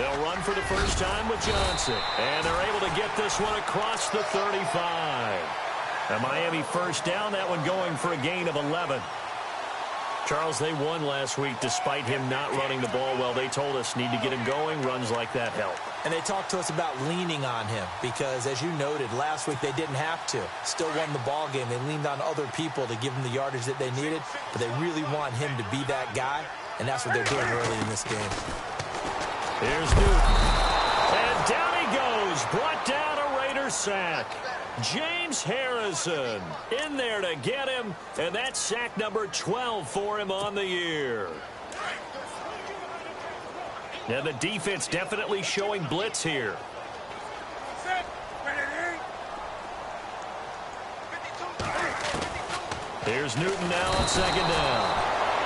They'll run for the first time with Johnson. And they're able to get this one across the 35. A Miami first down, that one going for a gain of 11. Charles, they won last week despite him not running the ball well. They told us need to get him going. Runs like that help. And they talked to us about leaning on him because, as you noted, last week they didn't have to. Still won the ball game. They leaned on other people to give them the yardage that they needed, but they really want him to be that guy, and that's what they're doing early in this game. Here's Newton. And down he goes. Brought down a Raider sack. James Harrison in there to get him, and that's sack number 12 for him on the year. Now the defense definitely showing blitz here. Here's Newton now on second down.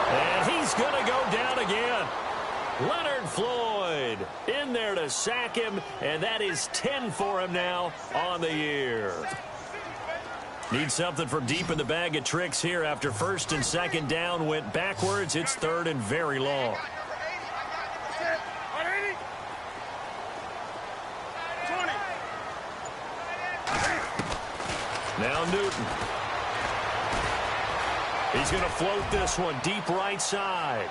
And he's going to go down again. Leonard Floyd in there to sack him, and that is 10 for him now on the year. Need something from deep in the bag of tricks here after first and second down went backwards. It's third and very long. Now Newton. He's going to float this one deep right side.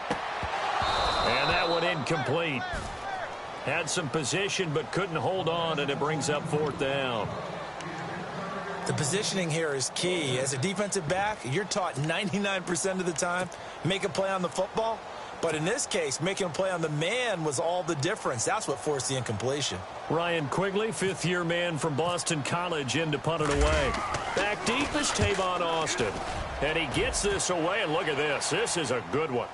And that one incomplete. Had some position but couldn't hold on, and it brings up fourth down. The positioning here is key. As a defensive back, you're taught 99% of the time, make a play on the football. But in this case, making a play on the man was all the difference. That's what forced the incompletion. Ryan Quigley, fifth-year man from Boston College, in to punt it away. Back deep is Tavon Austin. And he gets this away, and look at this. This is a good one.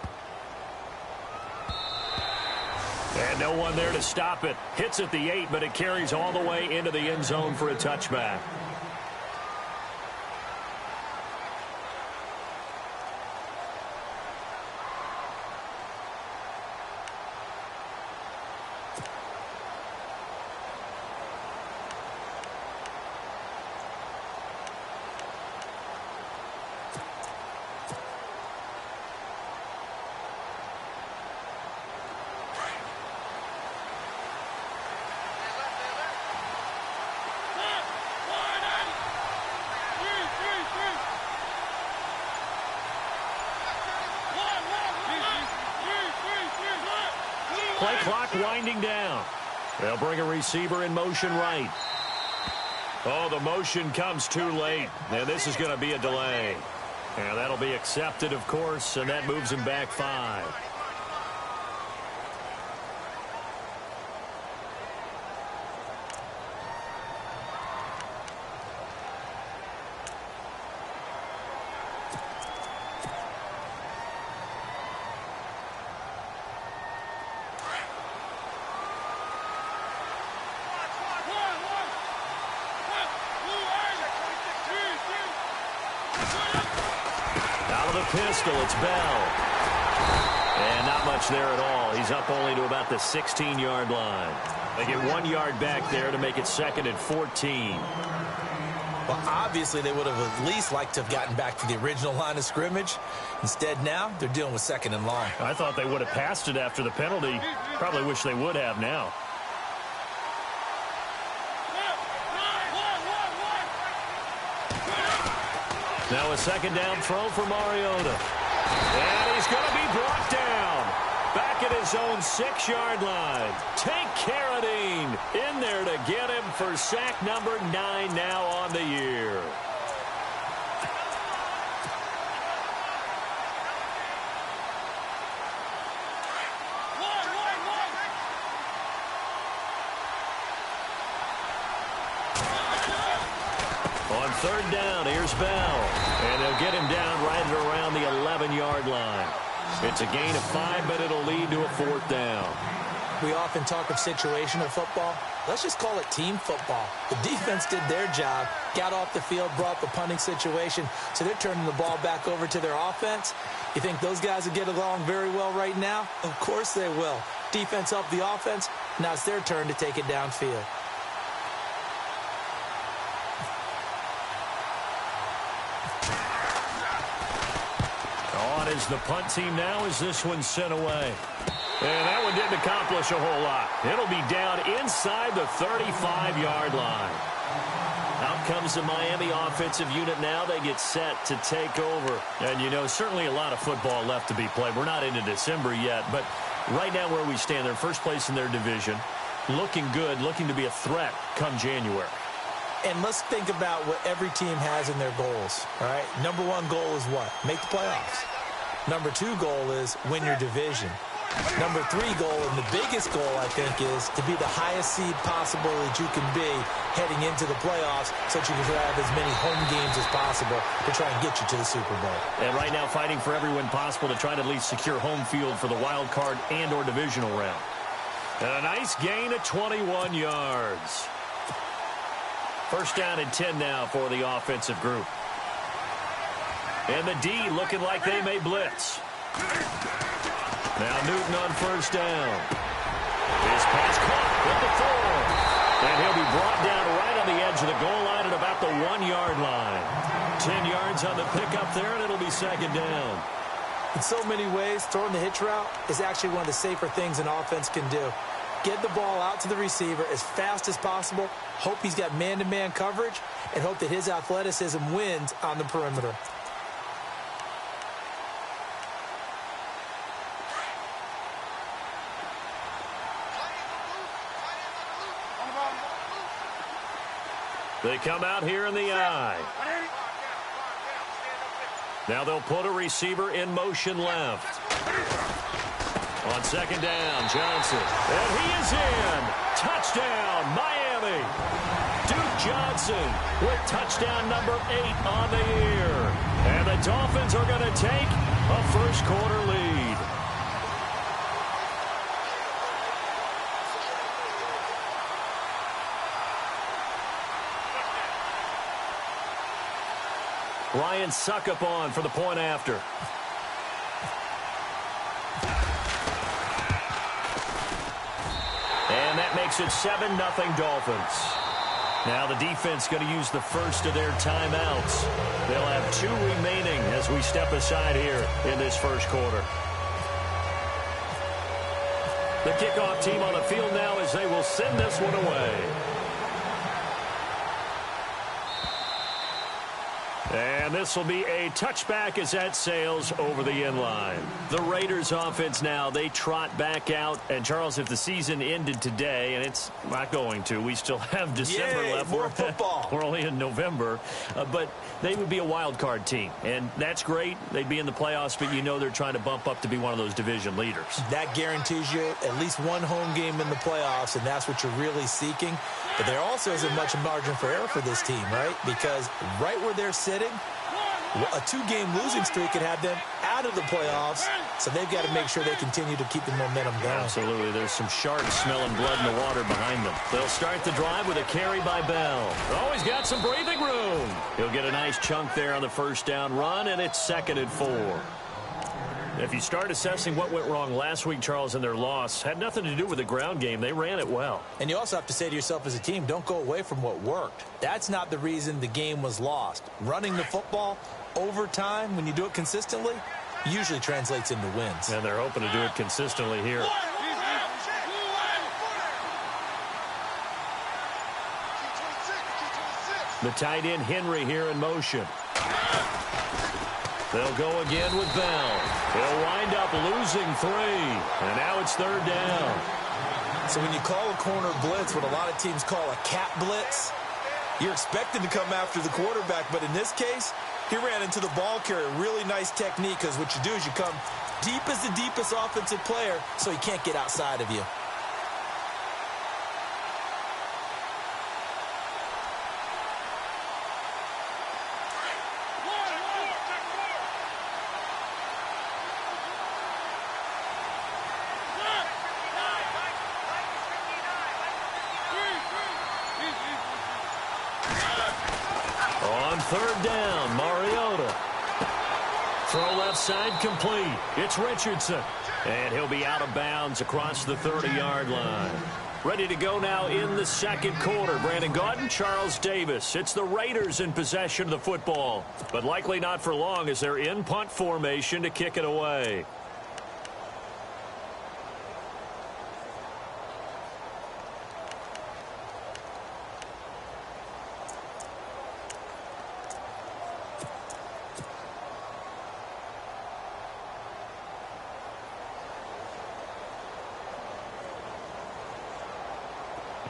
And no one there to stop it. Hits at the 8, but it carries all the way into the end zone for a touchback. Play clock winding down. They'll bring a receiver in motion right. Oh, the motion comes too late. And this is going to be a delay. And that'll be accepted, of course, and that moves him back 5. Pistol, it's Bell. And not much there at all. He's up only to about the 16-yard line. They get 1 yard back there to make it second and 14. Well, obviously they would have at least liked to have gotten back to the original line of scrimmage. Instead now, they're dealing with second and long. I thought they would have passed it after the penalty. Probably wish they would have now. Now a second down throw for Mariota. And he's going to be brought down. Back at his own 6-yard line. Tank Carradine in there to get him for sack number 9 now on the year. On third down, here's Bell. And they'll get him down right at around the 11-yard line. It's a gain of 5, but it'll lead to a fourth down. We often talk of situational football. Let's just call it team football. The defense did their job, got off the field, brought the punting situation, so they're turning the ball back over to their offense. You think those guys will get along very well right now? Of course they will. Defense helped the offense. Now it's their turn to take it downfield. On is the punt team now as this one's sent away. And that one didn't accomplish a whole lot. It'll be down inside the 35-yard line. Out comes the Miami offensive unit now. They get set to take over. And, you know, certainly a lot of football left to be played. We're not into December yet, but right now where we stand, they're first place in their division. Looking good, looking to be a threat come January. And let's think about what every team has in their goals, all right? Number one goal is what? Make the playoffs. Number two goal is win your division. Number three goal, and the biggest goal, I think, is to be the highest seed possible that you can be heading into the playoffs so that you can have as many home games as possible to try and get you to the Super Bowl. And right now fighting for every win possible to try to at least secure home field for the wild card and or divisional round. And a nice gain of 21 yards. First down and 10 now for the offensive group. And the D looking like they may blitz. Now Newton on first down. His pass caught with the 4. And he'll be brought down right on the edge of the goal line at about the 1-yard line. 10 yards on the pickup there, and it'll be second down. In so many ways, throwing the hitch route is actually one of the safer things an offense can do. Get the ball out to the receiver as fast as possible, hope he's got man-to-man coverage, and hope that his athleticism wins on the perimeter. They come out here in the eye. Now they'll put a receiver in motion left. On second down, Johnson. And he is in. Touchdown, Miami. Duke Johnson with touchdown number 8 on the year. And the Dolphins are going to take a first quarter lead. Ryan Succop for the point after. And that makes it 7-0 Dolphins. Now the defense going to use the first of their timeouts. They'll have 2 remaining as we step aside here in this first quarter. The kickoff team on the field now as they will send this one away. And this will be a touchback as that sails over the end line. The Raiders offense now, they trot back out. And, Charles, if the season ended today, and it's not going to, we still have December left. More football. We're only in November. But they would be a wild card team. And that's great. They'd be in the playoffs, but you know they're trying to bump up to be one of those division leaders. That guarantees you at least one home game in the playoffs, and that's what you're really seeking. But there also isn't much margin for error for this team, right? Because right where they're sitting, a 2-game losing streak could have them out of the playoffs, so they've got to make sure they continue to keep the momentum going. Absolutely. There's some sharks smelling blood in the water behind them. They'll start the drive with a carry by Bell. Always got some breathing room. He'll get a nice chunk there on the first down run, and it's 2nd and 4. If you start assessing what went wrong last week, Charles, in their loss, had nothing to do with the ground game. They ran it well. And you also have to say to yourself as a team, don't go away from what worked. That's not the reason the game was lost. Running the football over time, when you do it consistently, usually translates into wins. And they're hoping to do it consistently here. The tight end Henry here in motion. They'll go again with Bell. He'll wind up losing 3. And now it's 3rd down. So when you call a corner blitz, what a lot of teams call a cat blitz, you're expected to come after the quarterback. But in this case, he ran into the ball carrier. Really nice technique, because what you do is you come deep as the deepest offensive player so he can't get outside of you. On 3rd down, Mariota. Throw left side complete. It's Richardson. And he'll be out of bounds across the 30-yard line. Ready to go now in the second quarter. Brandon Gaudin, Charles Davis. It's the Raiders in possession of the football, but likely not for long as they're in punt formation to kick it away.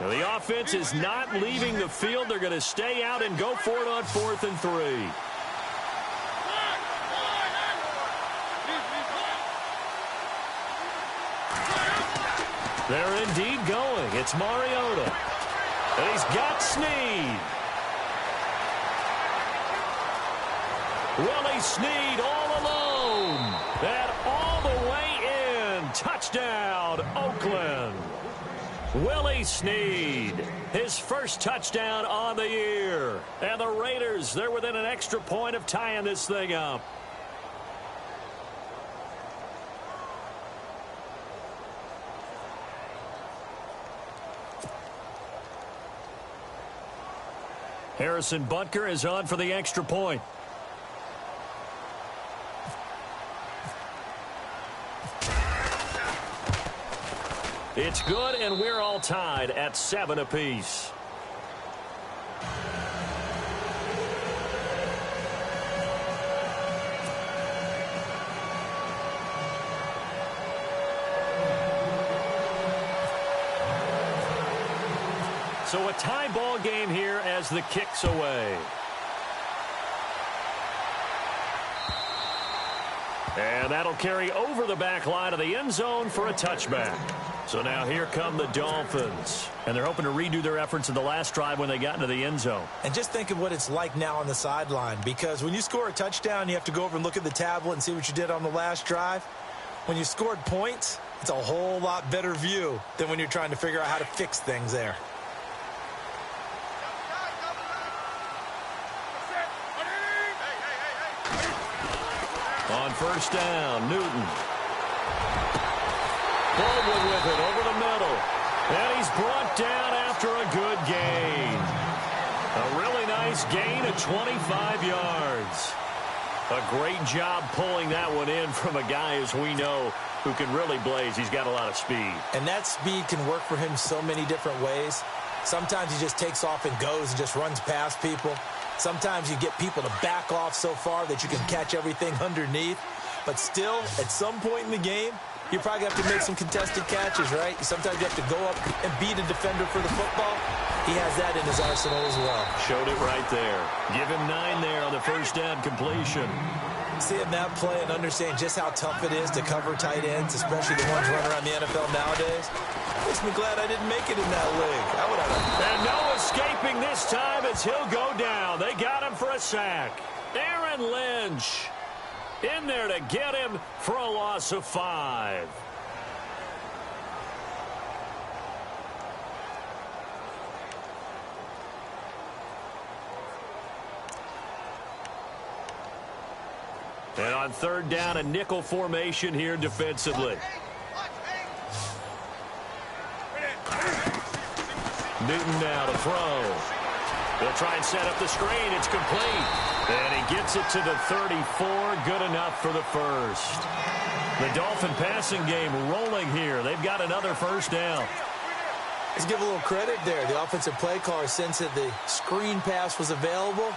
Now, the offense is not leaving the field. They're going to stay out and go for it on 4th and 3. They're indeed going. It's Mariota. And he's got Snead. Willie Snead all alone. And all the way in. Touchdown, Oakland. Willie Snead, his first touchdown on the year. And the Raiders, they're within an extra point of tying this thing up. Harrison Butker is on for the extra point. It's good, and we're all tied at 7 apiece. So a tie ball game here as the kick's away. And that'll carry over the back line of the end zone for a touchback. So now here come the Dolphins. And they're hoping to redo their efforts in the last drive when they got into the end zone. And just think of what it's like now on the sideline. Because when you score a touchdown, you have to go over and look at the tablet and see what you did on the last drive. When you scored points, it's a whole lot better view than when you're trying to figure out how to fix things there. On first down, Newton. Baldwin with it over the middle. And he's brought down after a good gain. A really nice gain of 25 yards. A great job pulling that one in from a guy, as we know, who can really blaze. He's got a lot of speed. And that speed can work for him so many different ways. Sometimes he just takes off and goes and just runs past people. Sometimes you get people to back off so far that you can catch everything underneath. But still, at some point in the game, you probably have to make some contested catches, right? Sometimes you have to go up and beat a defender for the football. He has that in his arsenal as well. Showed it right there. Give him 9 there on the first down completion. Seeing that play and understand just how tough it is to cover tight ends, especially the ones running around the NFL nowadays, makes me glad I didn't make it in that league. I would have. And no escaping this time as he'll go down. They got him for a sack. Aaron Lynch in there to get him for a loss of 5. And on third down, a nickel formation here defensively. Newton now to throw. They'll try and set up the screen. It's complete. And he gets it to the 34. Good enough for the first. The Dolphin passing game rolling here. They've got another first down. Let's give a little credit there. The offensive play caller, since the screen pass was available,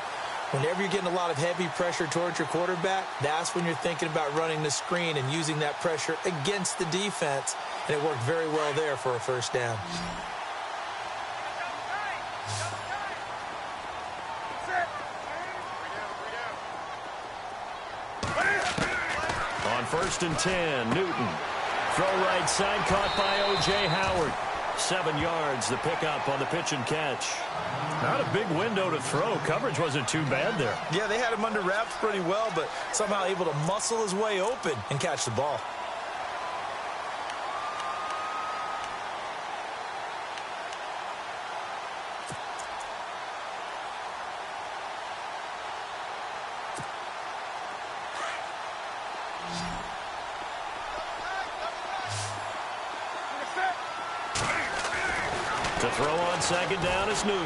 whenever you're getting a lot of heavy pressure towards your quarterback, that's when you're thinking about running the screen and using that pressure against the defense. And it worked very well there for a first down. On first and 10, Newton. Throw right side, caught by O.J. Howard. 7 yards, the pickup on the pitch and catch. Not a big window to throw. Coverage wasn't too bad there. Yeah, they had him under wraps pretty well, but somehow able to muscle his way open and catch the ball. To throw on second down is Newton.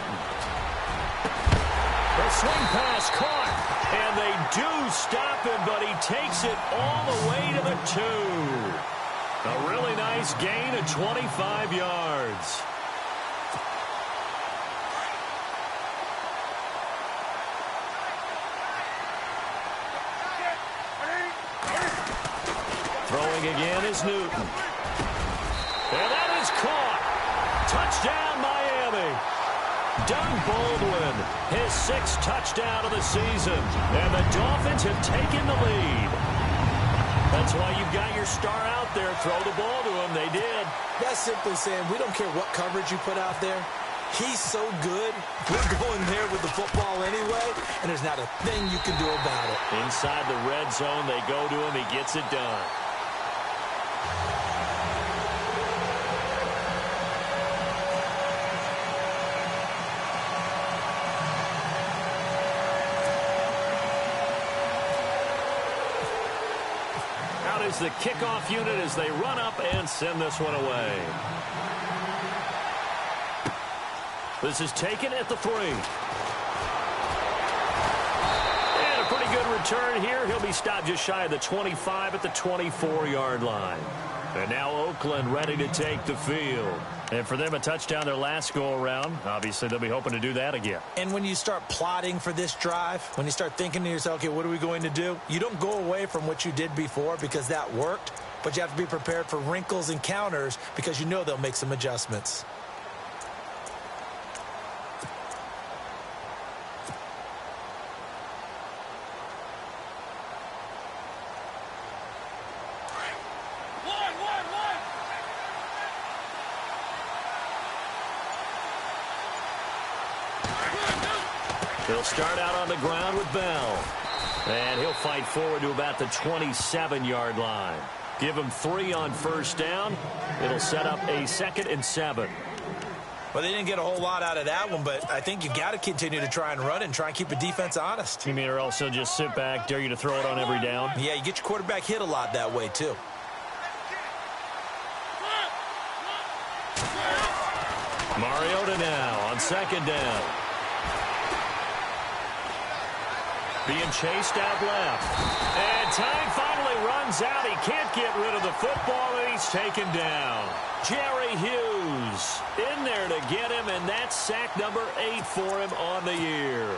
The swing pass caught, and they do stop him, but he takes it all the way to the 2. A really nice gain of 25 yards. Throwing again is Newton. And that is caught. Touchdown, Miami. Doug Baldwin, his 6th touchdown of the season. And the Dolphins have taken the lead. That's why you've got your star out there. Throw the ball to him. They did. That's simply saying we don't care what coverage you put out there. He's so good. We're going there with the football anyway, and there's not a thing you can do about it. Inside the red zone, they go to him. He gets it done. Out is the kickoff unit as they run up and send this one away. This is taken at the 3. And a pretty good return here. He'll be stopped just shy of the 25 at the 24-yard line. And now Oakland ready to take the field. And for them, a touchdown their last go-around. Obviously, they'll be hoping to do that again. And when you start plotting for this drive, when you start thinking to yourself, okay, what are we going to do? You don't go away from what you did before because that worked, but you have to be prepared for wrinkles and counters because you know they'll make some adjustments. He'll start out on the ground with Bell. And he'll fight forward to about the 27-yard line. Give him 3 on first down. It'll set up a 2nd and 7. Well, they didn't get a whole lot out of that one, but I think you got to continue to try and run and try and keep the defense honest. You mean or else he'll just sit back, dare you to throw it on every down? Yeah, you get your quarterback hit a lot that way, too. Mariota now on 2nd down. Being chased out left. And time finally runs out. He can't get rid of the football, and he's taken down. Jerry Hughes in there to get him, and that's sack number 8 for him on the year.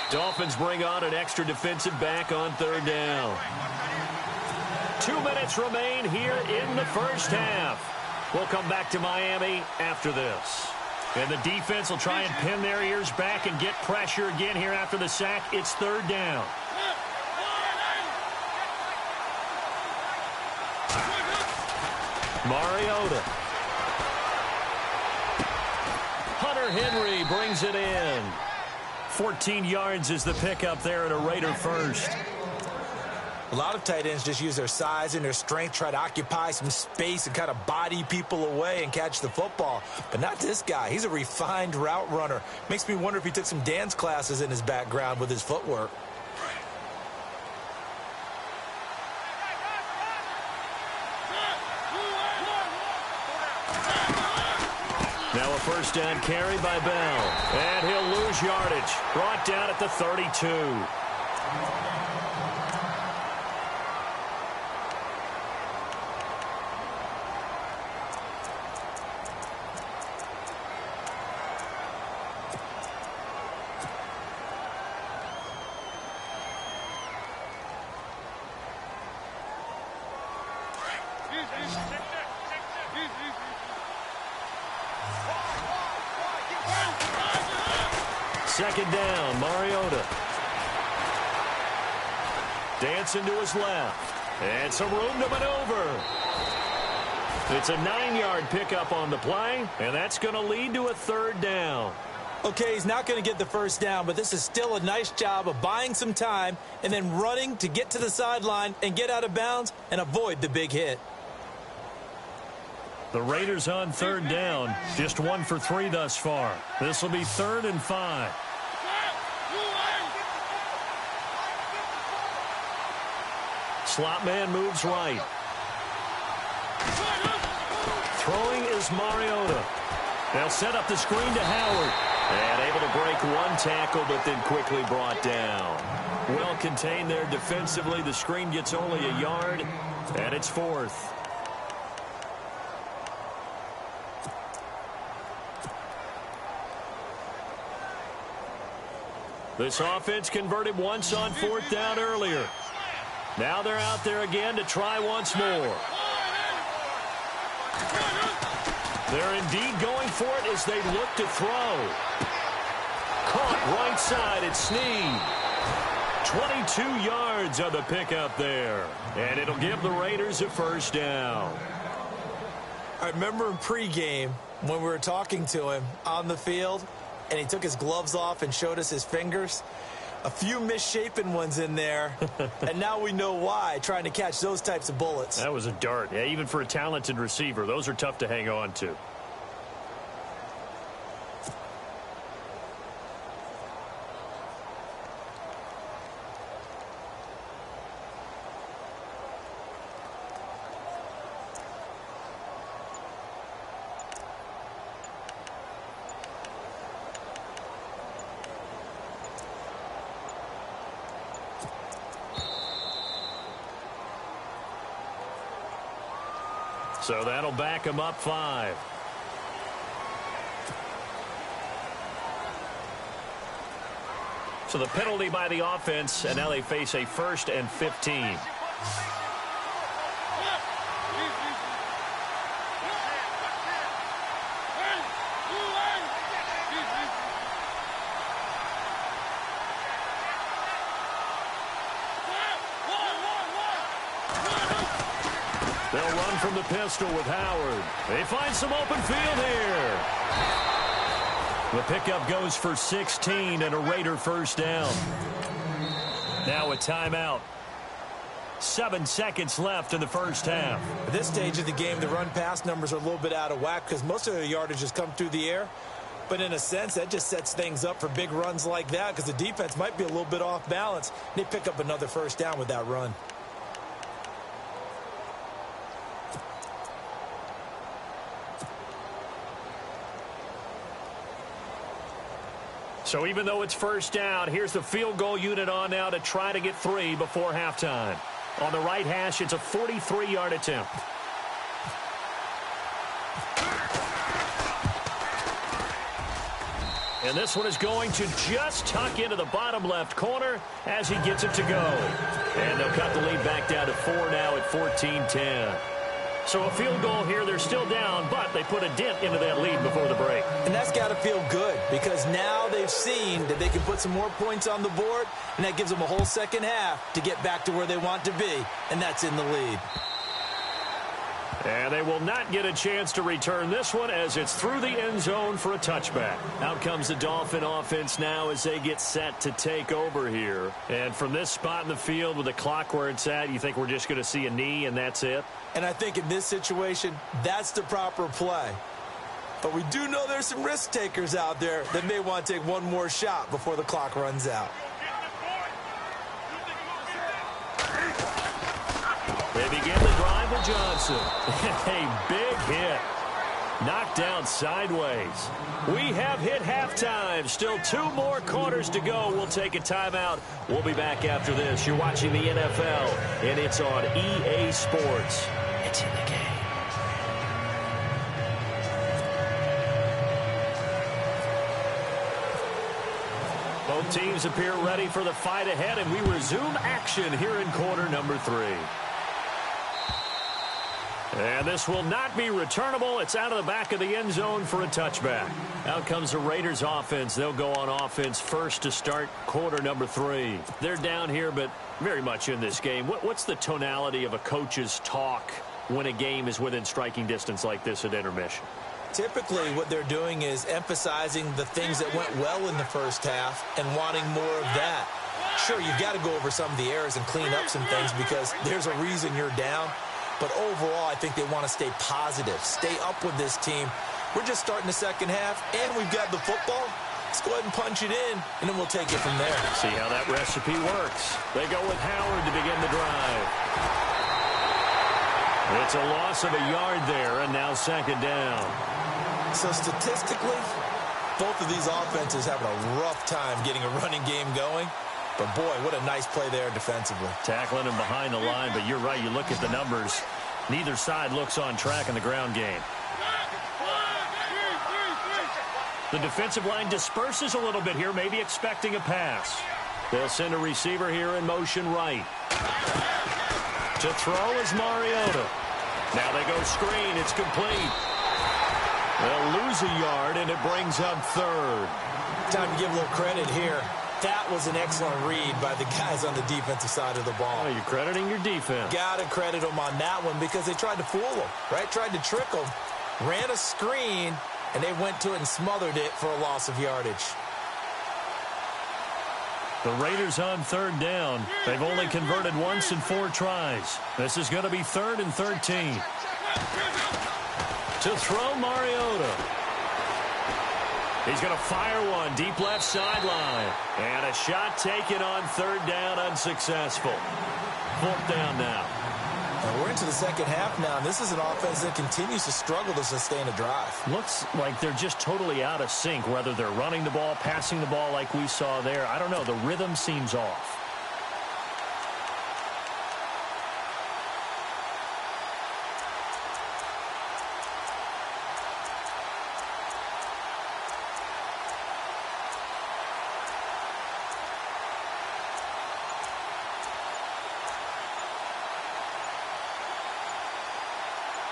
Dolphins bring on an extra defensive back on 3rd down. 2 minutes remain here in the first half. We'll come back to Miami after this. And the defense will try and pin their ears back and get pressure again here after the sack. It's 3rd down. Mariota. Hunter Henry brings it in. 14 yards is the pickup there at a Raider first. A lot of tight ends just use their size and their strength, try to occupy some space and kind of body people away and catch the football. But not this guy. He's a refined route runner. Makes me wonder if he took some dance classes in his background with his footwork. Now a first down carry by Bell. And he'll lose yardage. Brought down at the 32. Second down, Mariota. Dancing to his left. And some room to maneuver. It's a 9-yard pickup on the play, and that's going to lead to a 3rd down. Okay, he's not going to get the first down, but this is still a nice job of buying some time and then running to get to the sideline and get out of bounds and avoid the big hit. The Raiders on 3rd down, just 1 for 3 thus far. This will be 3rd and 5. Slot man moves right. Throwing is Mariota. They'll set up the screen to Howard. And able to break 1 tackle, but then quickly brought down. Well contained there defensively. The screen gets only a yard, and it's 4th. This offense converted once on 4th down earlier. Now they're out there again to try once more. They're indeed going for it as they look to throw. Caught right side at Snead. 22 yards on the pickup there. And it'll give the Raiders a first down. I remember in pregame when we were talking to him on the field, and he took his gloves off and showed us his fingers. A few misshapen ones in there, and now we know why, trying to catch those types of bullets. That was a dart. Yeah, even for a talented receiver, those are tough to hang on to. So that'll back him up 5. So the penalty by the offense, and now they face a 1st and 15. They'll run from the pistol with Howard. They find some open field here. The pickup goes for 16 and a Raider first down. Now a timeout. 7 seconds left in the first half. At this stage of the game, the run-pass numbers are a little bit out of whack because most of their yardage has come through the air. But in a sense, that just sets things up for big runs like that because the defense might be a little bit off balance. They pick up another first down with that run. So even though it's first down, here's the field goal unit on now to try to get 3 before halftime. On the right hash, it's a 43-yard attempt. And this one is going to just tuck into the bottom left corner as he gets it to go. And they'll cut the lead back down to 4 now at 14-10. So a field goal here, they're still down, but they put a dent into that lead before the break. And that's got to feel good because now they've seen that they can put some more points on the board, and that gives them a whole second half to get back to where they want to be, and that's in the lead. And they will not get a chance to return this one as it's through the end zone for a touchback. Out comes the Dolphin offense now as they get set to take over here. And from this spot in the field with the clock where it's at, you think we're just going to see a knee and that's it? And I think in this situation, that's the proper play. But we do know there's some risk takers out there that may want to take one more shot before the clock runs out. They begin the drive with Johnson. A big hit. Knocked down sideways. We have hit halftime. Still 2 more quarters to go. We'll take a timeout. We'll be back after this. You're watching the NFL, and it's on EA Sports. It's in the game. Both teams appear ready for the fight ahead, and we resume action here in quarter number 3. And this will not be returnable. It's out of the back of the end zone for a touchback. Out comes the Raiders offense. They'll go on offense first to start quarter number 3. They're down here, but very much in this game. What's the tonality of a coach's talk when a game is within striking distance like this at intermission? Typically, what they're doing is emphasizing the things that went well in the first half and wanting more of that. Sure, you've got to go over some of the errors and clean up some things because there's a reason you're down. But overall, I think they want to stay positive, stay up with this team. We're just starting the second half, and we've got the football. Let's go ahead and punch it in, and then we'll take it from there. See how that recipe works. They go with Howard to begin the drive. It's a loss of a yard there, and now second down. So statistically, both of these offenses having a rough time getting a running game going. But, boy, what a nice play there defensively. Tackling him behind the line, but you're right. You look at the numbers. Neither side looks on track in the ground game. The defensive line disperses a little bit here, maybe expecting a pass. They'll send a receiver here in motion right. To throw is Mariota. Now they go screen. It's complete. They'll lose a yard, and it brings up third. Time to give a little credit here. That was an excellent read by the guys on the defensive side of the ball. Oh, you're crediting your defense. Got to credit them on that one because they tried to fool them, right? Tried to trick them, ran a screen, and they went to it and smothered it for a loss of yardage. The Raiders on third down. They've only converted once in 4 tries. This is going to be 3rd and 13. To throw, Mariota. He's going to fire one deep left sideline. And a shot taken on 3rd down, unsuccessful. 4th down now. And we're into the second half now, and this is an offense that continues to struggle to sustain a drive. Looks like they're just totally out of sync, whether they're running the ball, passing the ball like we saw there. I don't know. The rhythm seems off.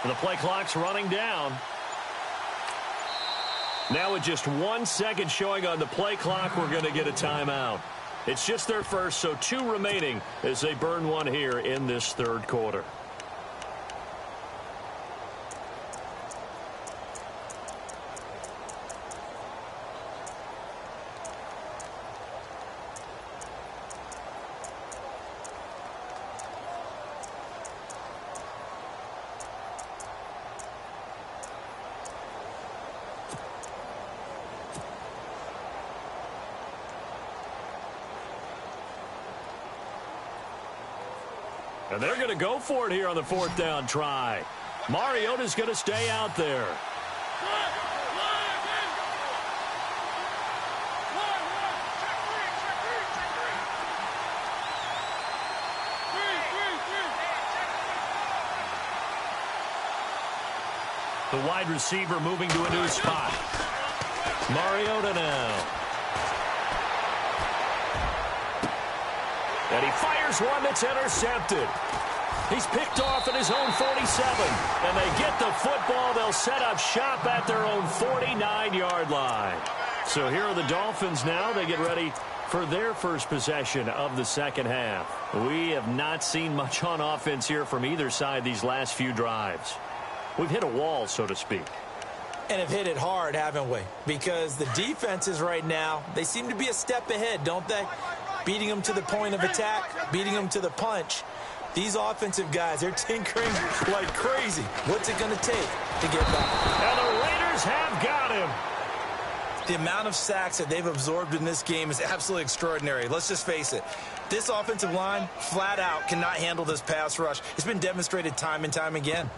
The play clock's running down. Now with just 1 second showing on the play clock, we're going to get a timeout. It's just their first, so 2 remaining as they burn one here in this 3rd quarter. And they're going to go for it here on the 4th down try. Mariota's going to stay out there. The wide receiver moving to a new spot. Mariota now. And he fires one that's intercepted. He's picked off at his own 47. And they get the football. They'll set up shop at their own 49-yard line. So here are the Dolphins now. They get ready for their first possession of the second half. We have not seen much on offense here from either side these last few drives. We've hit a wall, so to speak. And have hit it hard, haven't we? Because the defenses right now, they seem to be a step ahead, don't they? Beating them to the point of attack, beating them to the punch. These offensive guys, they're tinkering like crazy. What's it going to take to get back? And the Raiders have got him. The amount of sacks that they've absorbed in this game is absolutely extraordinary. Let's just face it. This offensive line, flat out, cannot handle this pass rush. It's been demonstrated time and time again.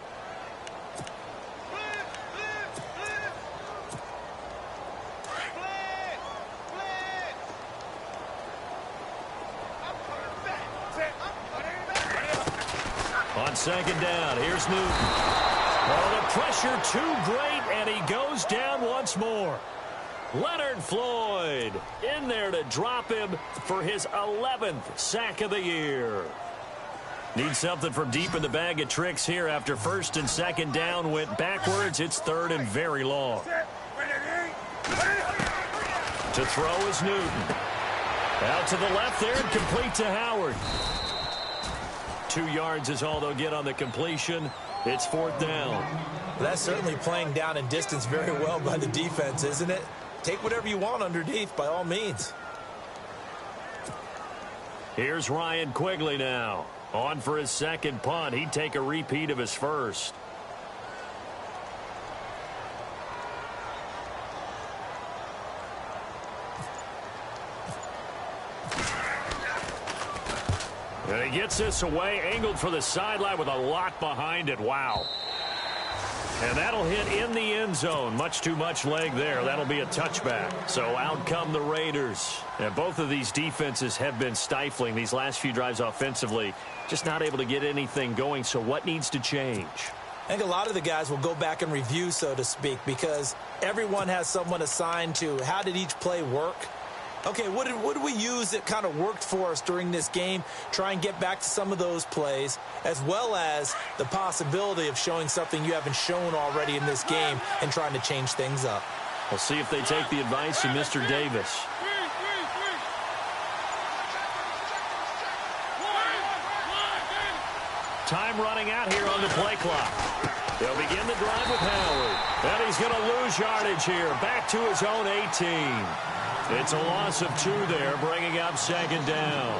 On second down, here's Newton. Oh, the pressure too great, and he goes down once more. Leonard Floyd in there to drop him for his 11th sack of the year. Needs something from deep in the bag of tricks here after first and second down went backwards. It's third and very long. To throw is Newton. Out to the left there and complete to Howard. 2 yards is all they'll get on the completion. It's fourth down. That's certainly playing down and distance very well by the defense, isn't it? Take whatever you want underneath by all means. Here's Ryan Quigley now. On for his second punt. He'd take a repeat of his first. And he gets this away, angled for the sideline with a lock behind it. Wow. And that'll hit in the end zone. Much too much leg there. That'll be a touchback. So out come the Raiders. And both of these defenses have been stifling these last few drives offensively. Just not able to get anything going. So what needs to change? I think a lot of the guys will go back and review, so to speak, because everyone has someone assigned to how did each play work. Okay, what did we use that kind of worked for us during this game? Try and get back to some of those plays, as well as the possibility of showing something you haven't shown already in this game and trying to change things up. We'll see if they take the advice of Mr. Davis. Time running out here on the play clock. They'll begin the drive with Howard. And he's going to lose yardage here. Back to his own 18. It's a loss of 2 there, bringing up second down.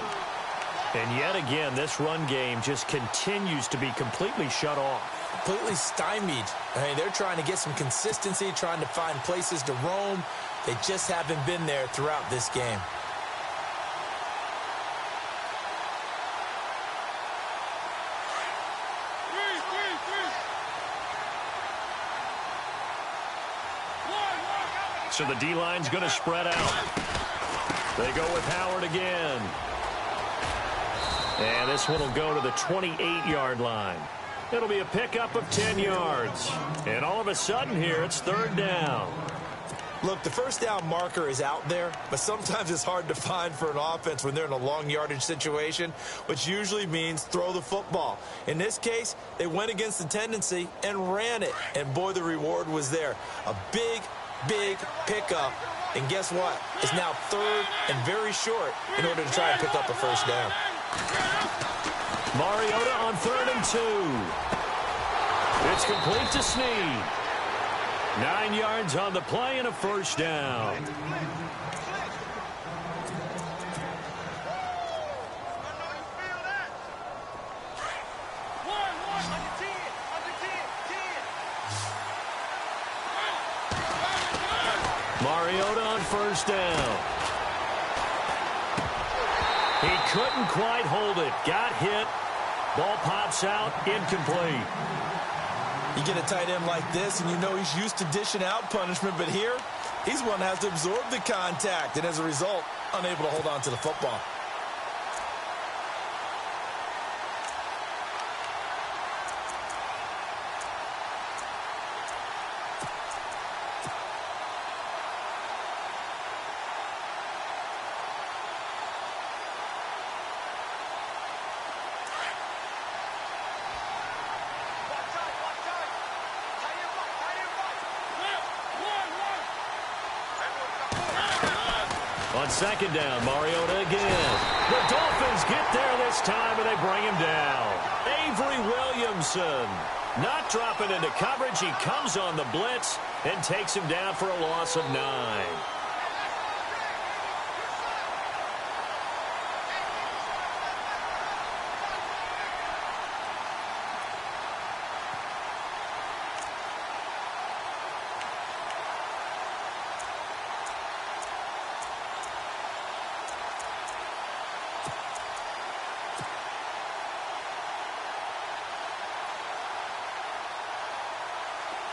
And yet again, this run game just continues to be completely shut off. Completely stymied. I mean, they're trying to get some consistency, trying to find places to roam. They just haven't been there throughout this game. So the D-line's going to spread out. They go with Howard again. And this one will go to the 28-yard line. It'll be a pickup of 10 yards. And all of a sudden here, it's third down. Look, the first down marker is out there, but sometimes it's hard to find for an offense when they're in a long yardage situation, which usually means throw the football. In this case, they went against the tendency and ran it. And boy, the reward was there. A big pickup. And guess what? It's now third and very short in order to try and pick up a first down. Mariota on 3rd and 2. It's complete to Snead. 9 yards on the play and a first down. Mariota on first down. He couldn't quite hold it. Got hit. Ball pops out. Incomplete. You get a tight end like this, and you know he's used to dishing out punishment, but here, he's one that has to absorb the contact, and as a result, unable to hold on to the football. On second down, Mariota again. The Dolphins get there this time, and they bring him down. Avery Williamson not dropping into coverage. He comes on the blitz and takes him down for a loss of 9.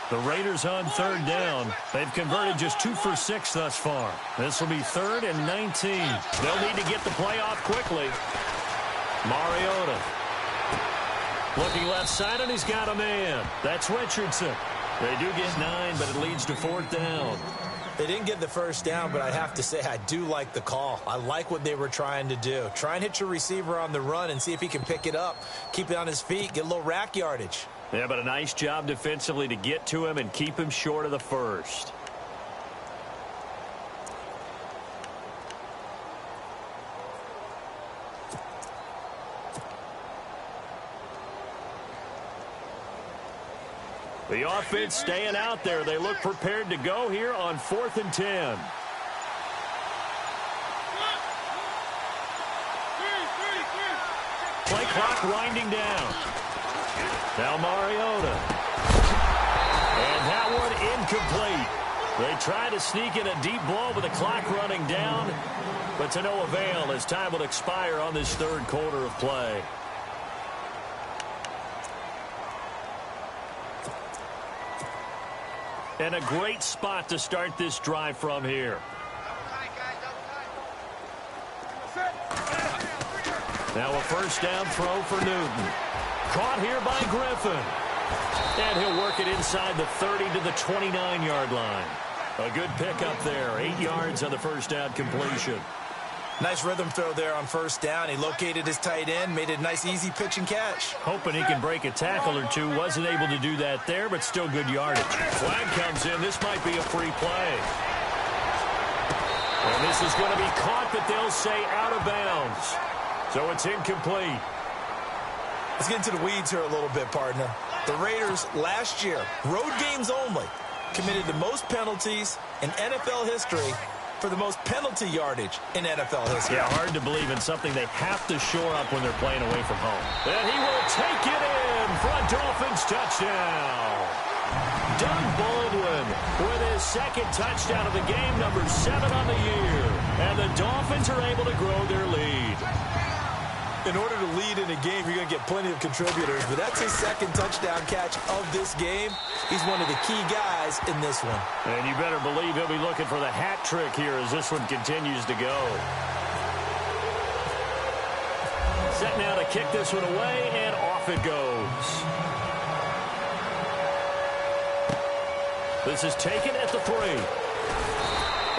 The Raiders on third down. They've converted just 2 for 6 thus far. This will be 3rd and 19. They'll need to get the play off quickly. Mariota. Looking left side, and he's got a man. That's Richardson. They do get 9, but it leads to 4th down. They didn't get the first down, but I have to say I do like the call. I like what they were trying to do. Try and hit your receiver on the run and see if he can pick it up. Keep it on his feet, get a little rack yardage. Yeah, but a nice job defensively to get to him and keep him short of the first. The offense staying out there. They look prepared to go here on 4th and 10. Play clock winding down. Now Mariota. And that one incomplete. They try to sneak in a deep ball with the clock running down, but to no avail as time will expire on this 3rd quarter of play. And a great spot to start this drive from here. Now a first down throw for Newton. Caught here by Griffin. And he'll work it inside the 30 to the 29-yard line. A good pickup there. 8 yards on the first down completion. Nice rhythm throw there on first down. He located his tight end, made it a nice, easy pitch and catch. Hoping he can break a tackle or two. Wasn't able to do that there, but still good yardage. Flag comes in. This might be a free play. And this is going to be caught, but they'll say out of bounds. So it's incomplete. Let's get into the weeds here a little bit, partner. The Raiders last year, road games only, committed the most penalties in NFL history for the most penalty yardage in NFL history. Yeah, hard to believe in something they have to shore up when they're playing away from home. And he will take it in for a Dolphins touchdown. Doug Baldwin with his second touchdown of the game, number 7 on the year. And the Dolphins are able to grow their lead. In order to lead in a game, you're going to get plenty of contributors, but that's his second touchdown catch of this game. He's one of the key guys in this one. And you better believe he'll be looking for the hat trick here as this one continues to go. Set now to kick this one away, and off it goes. This is taken at the 3.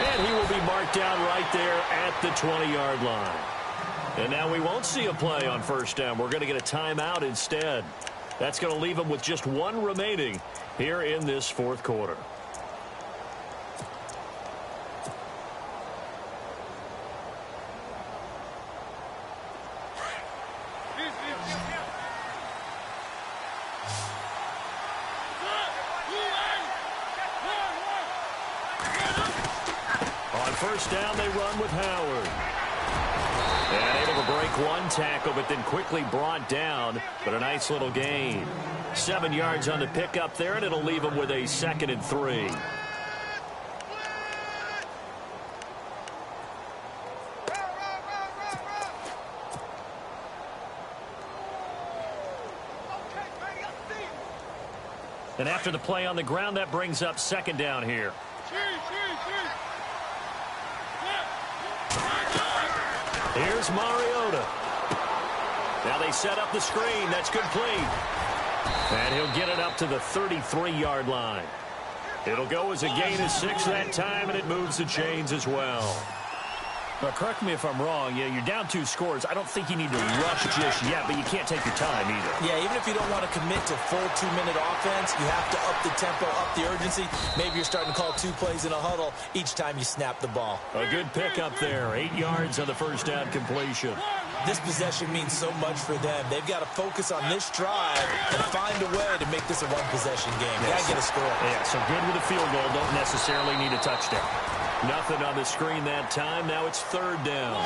And he will be marked down right there at the 20-yard line. And now we won't see a play on first down. We're going to get a timeout instead. That's going to leave them with just 1 remaining here in this fourth quarter. On first down, they run with Howard. And able to break one tackle, but then quickly brought down. But a nice little gain. 7 yards on the pickup there, and it'll leave them with a 2nd and 3. And after the play on the ground, that brings up 2nd down here. Here's Mariota. Now they set up the screen. That's complete. And he'll get it up to the 33-yard line. It'll go as a gain of 6 that time, and it moves the chains as well. Now, correct me if I'm wrong. Yeah, you're down 2 scores. I don't think you need to rush just yet, but you can't take your time either. Yeah, even if you don't want to commit to full 2-minute offense, you have to up the tempo, up the urgency. Maybe you're starting to call 2 plays in a huddle each time you snap the ball. A good pickup there. 8 yards on the first down completion. This possession means so much for them. They've got to focus on this drive and find a way to make this a one-possession game. Got to get a score. Yeah, so good with a field goal. Don't necessarily need a touchdown. Nothing on the screen that time. Now it's 3rd down.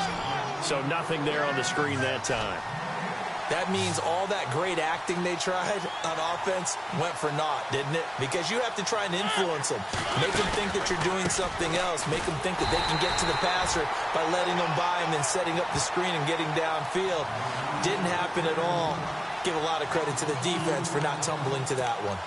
So nothing there on the screen that time. That means all that great acting they tried on offense went for naught, didn't it? Because you have to try and influence them. Make them think that you're doing something else. Make them think that they can get to the passer by letting them by and then setting up the screen and getting downfield. Didn't happen at all. Give a lot of credit to the defense for not tumbling to that one.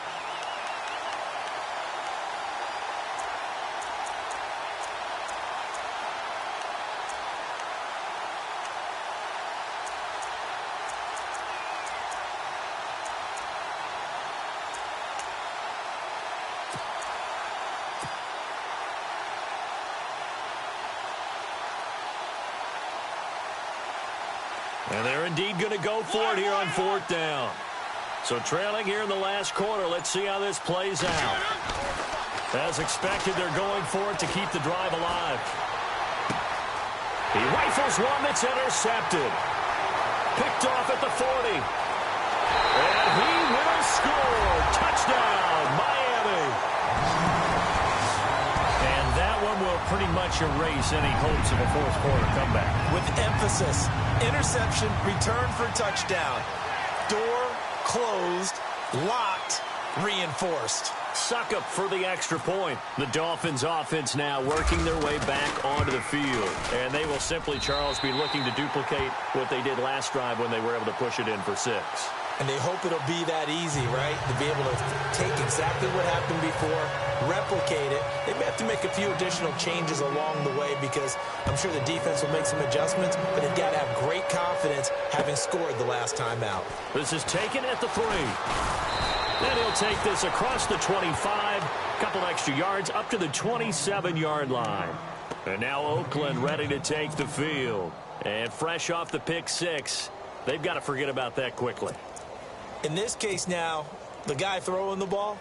And they're indeed going to go for it here on 4th down. So trailing here in the last quarter. Let's see how this plays out. As expected, they're going for it to keep the drive alive. He rifles one that's intercepted. Picked off at the 40. And he will score. Touchdown, Miami. And that one will pretty much erase any hopes of a fourth quarter comeback. With emphasis, interception, return for touchdown. Door closed, locked, reinforced. Suck up for the extra point. The Dolphins offense now working their way back onto the field. And they will simply, Charles, be looking to duplicate what they did last drive when they were able to push it in for 6. And they hope it'll be that easy, right? To be able to take exactly what happened before, replicate it. They may have to make a few additional changes along the way because I'm sure the defense will make some adjustments, but they've got to have great confidence having scored the last time out. This is taken at the 3. And he'll take this across the 25, a couple extra yards up to the 27-yard line. And now Oakland ready to take the field. And fresh off the pick six, they've got to forget about that quickly. In this case now, the guy throwing the ball,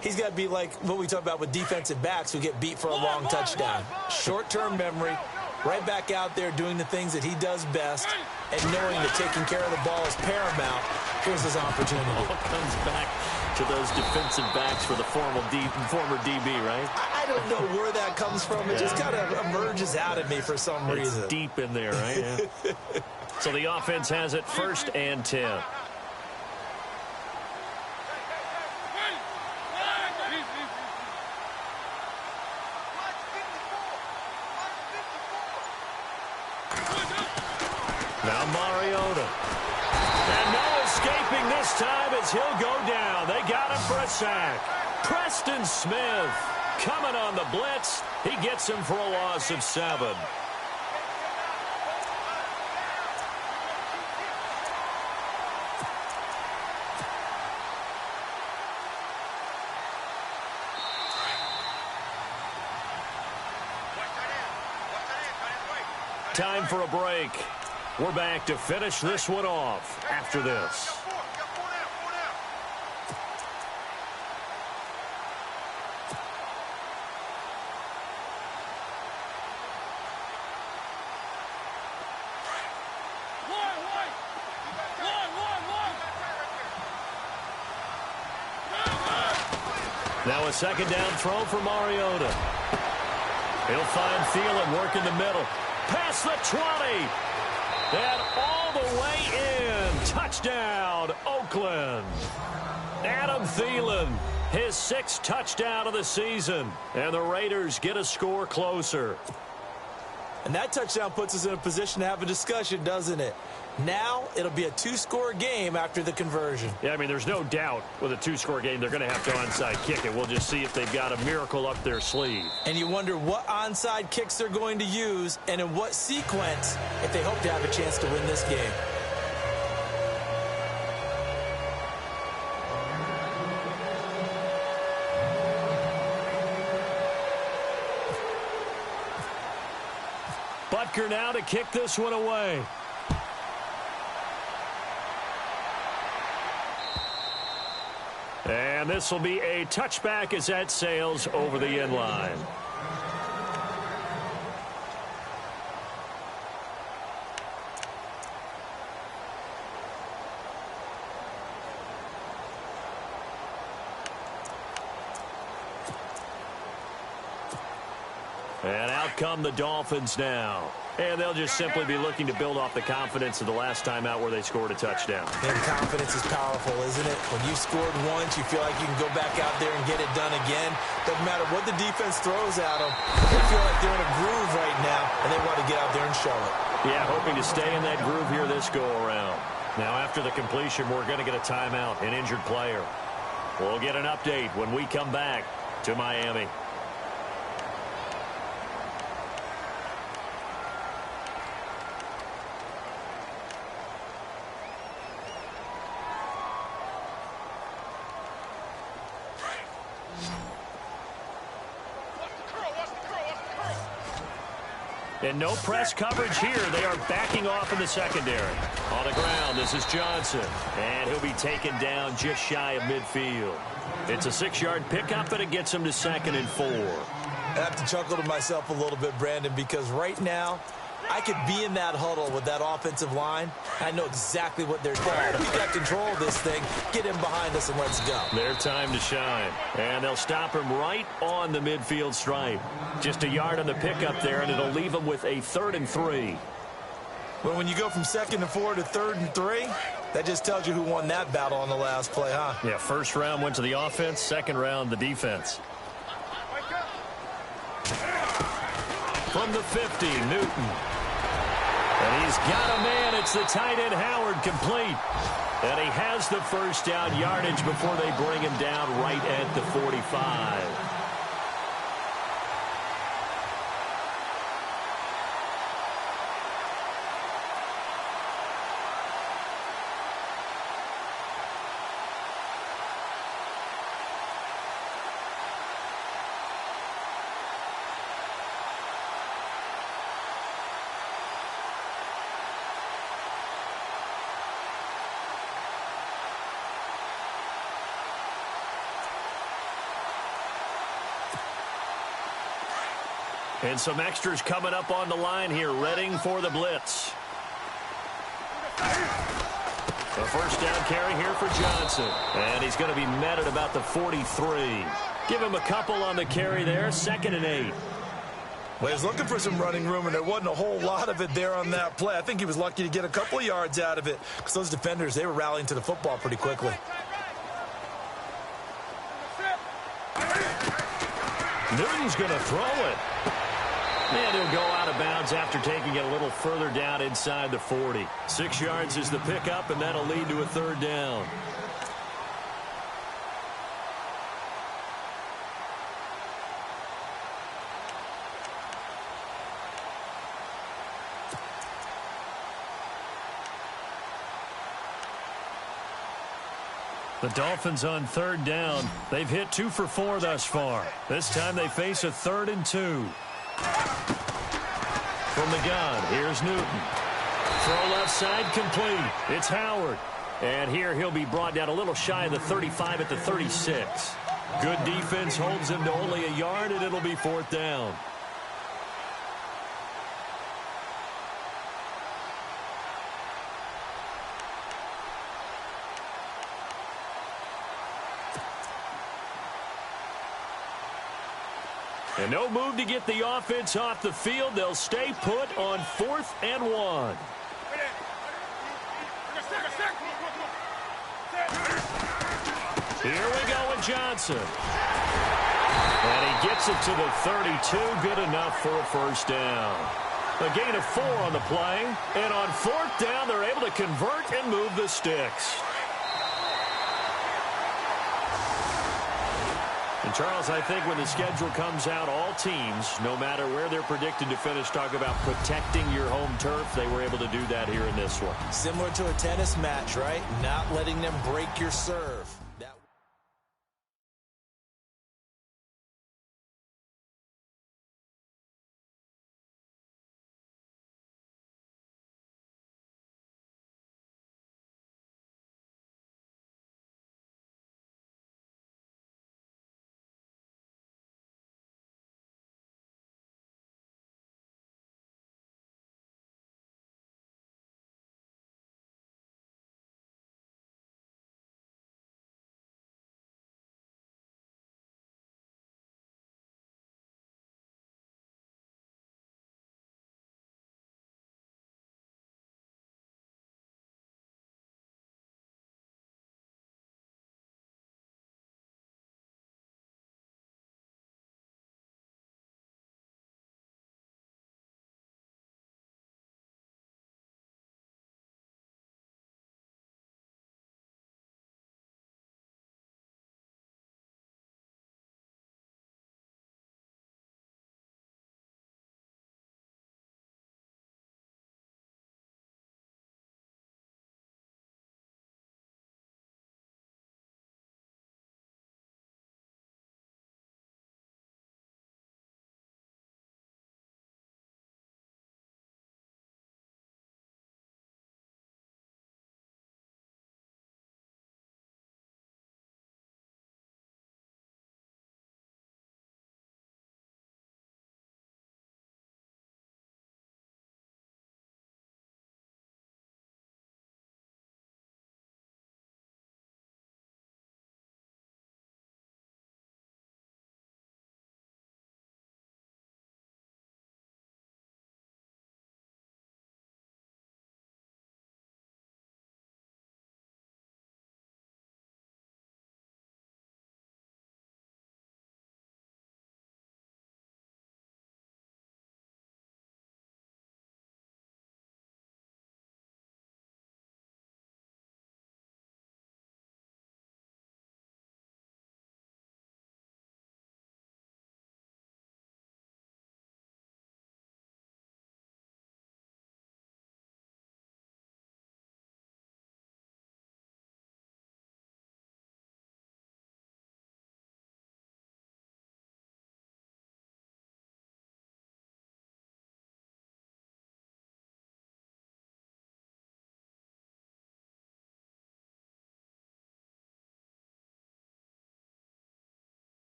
he's got to be like what we talk about with defensive backs who get beat for a long touchdown. Short-term memory, right back out there doing the things that he does best, and knowing that taking care of the ball is paramount. Here's his opportunity. All comes back to those defensive backs for the former DB, right? I don't know where that comes from. It just kind of emerges out of me for some reason. It's deep in there, right? Yeah. So the offense has it 1st and 10. Now Mariota. And no escaping this time as he'll go down. They got him for a sack. Preston Smith coming on the blitz. He gets him for a loss of 7. Time for a break. We're back to finish this one off after this. Now a second down throw for Mariota. He'll find Thielen working the middle. Past the 20. And all the way in. Touchdown, Oakland. Adam Thielen, his 6th touchdown of the season. And the Raiders get a score closer. And that touchdown puts us in a position to have a discussion, doesn't it? Now it'll be a 2-score game after the conversion. Yeah, I mean, there's no doubt with a 2-score game they're going to have to onside kick it. We'll just see if they've got a miracle up their sleeve. And you wonder what onside kicks they're going to use and in what sequence if they hope to have a chance to win this game. Butker now to kick this one away. And this will be a touchback as that sails over the end line. And out come the Dolphins now. And they'll just simply be looking to build off the confidence of the last time out where they scored a touchdown. And confidence is powerful, isn't it? When you scored once, you feel like you can go back out there and get it done again. Doesn't matter what the defense throws at them. They feel like they're in a groove right now, and they want to get out there and show it. Yeah, hoping to stay in that groove here this go-around. Now, after the completion, we're going to get a timeout, an injured player. We'll get an update when we come back to Miami. And no press coverage here. They are backing off in the secondary. On the ground, this is Johnson. And he'll be taken down just shy of midfield. It's a 6-yard pickup, and it gets him to 2nd and 4. I have to chuckle to myself a little bit, Brandon, because right now, I could be in that huddle with that offensive line. I know exactly what they're doing. We've got control of this thing. Get him behind us and let's go. Their time to shine. And they'll stop him right on the midfield stripe. Just a yard on the pickup there, and it'll leave him with a 3rd and 3. Well, when you go from 2nd and 4 to 3rd and 3, that just tells you who won that battle on the last play, huh? Yeah, 1st round went to the offense, 2nd round the defense. From the 50, Newton. And he's got a man. It's the tight end Howard, complete. And he has the 1st down yardage before they bring him down right at the 45. And some extras coming up on the line here, readying for the blitz. A first down carry here for Johnson. And he's going to be met at about the 43. Give him a couple on the carry there, 2nd and 8. Well, he was looking for some running room, and there wasn't a whole lot of it there on that play. I think he was lucky to get a couple of yards out of it because those defenders, they were rallying to the football pretty quickly. Newton's going to throw it. And he'll go out of bounds after taking it a little further down inside the 40. 6 yards is the pickup, and that'll lead to a 3rd down. The Dolphins on 3rd down. They've hit 2 for 4 thus far. This time they face a 3rd and 2. From the gun, here's Newton. Throw left side complete. It's Howard. And here he'll be brought down a little shy of the 35 at the 36. Good defense holds him to only a yard, and it'll be 4th down. And no move to get the offense off the field. They'll stay put on 4th and 1. Here we go with Johnson. And he gets it to the 32. Good enough for a first down. A gain of 4 on the play. And on 4th down, they're able to convert and move the sticks. And Charles, I think when the schedule comes out, all teams, no matter where they're predicted to finish, talk about protecting your home turf. They were able to do that here in this one. Similar to a tennis match, right? Not letting them break your serve.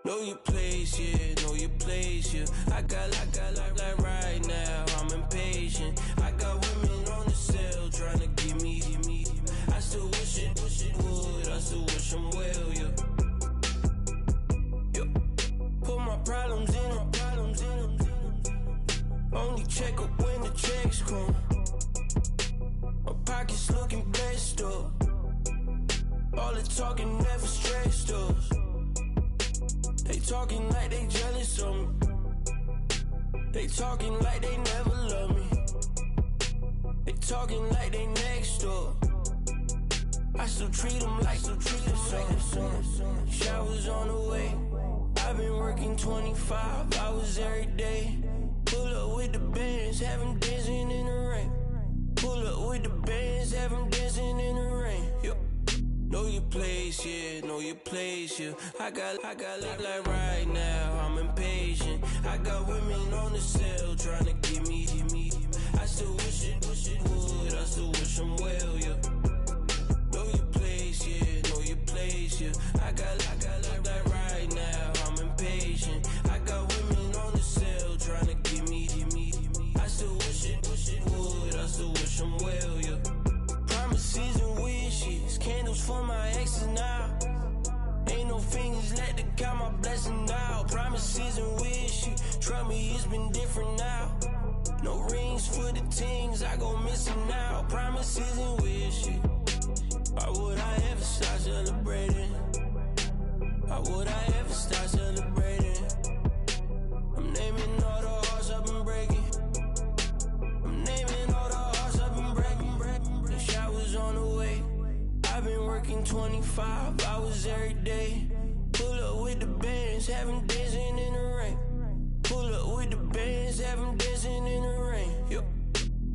Know your place, yeah, know your place, yeah. I got like right now, I'm impatient. I got women on the cell trying to give me. I still wish it would, I still wish I'm well, yeah. Put my problems in them. Only check up when the checks come. My pockets looking blessed up. All the talking never stressed us. They talking like they jealous of me. They talking like they never love me. They talking like they next door. I still treat them like the sun. Showers on the way. I've been working 25 hours every day. Pull up with the bands, have them dancing in the rain. Pull up with the bands, have them dancing in the rain. Know your place, yeah, know your place, yeah. I got like right now, I'm impatient. I got women on the cell trying to give me. I still wish it would, I still wish I'm well, yeah. Know your place, yeah, know your place, yeah. I got like right now, I'm impatient. I got women on the cell trying to give me. I still wish it would, I still wish I'm well, yeah. Promises and wishes, candles for my exes now. Ain't no fingers let to count my blessing now. Promises and wishes, trust me, it's been different now. No rings for the things I go missing now. Promises and wishes, why would I ever start celebrating? Why would I ever start celebrating? I'm naming all the hearts I've been breaking. I'm naming all the hearts I've been breaking. The showers on the way. I've been working 25 hours every day. Pull up with the bands, have them dancing in the rain. Pull up with the bands, have them dancing in the rain.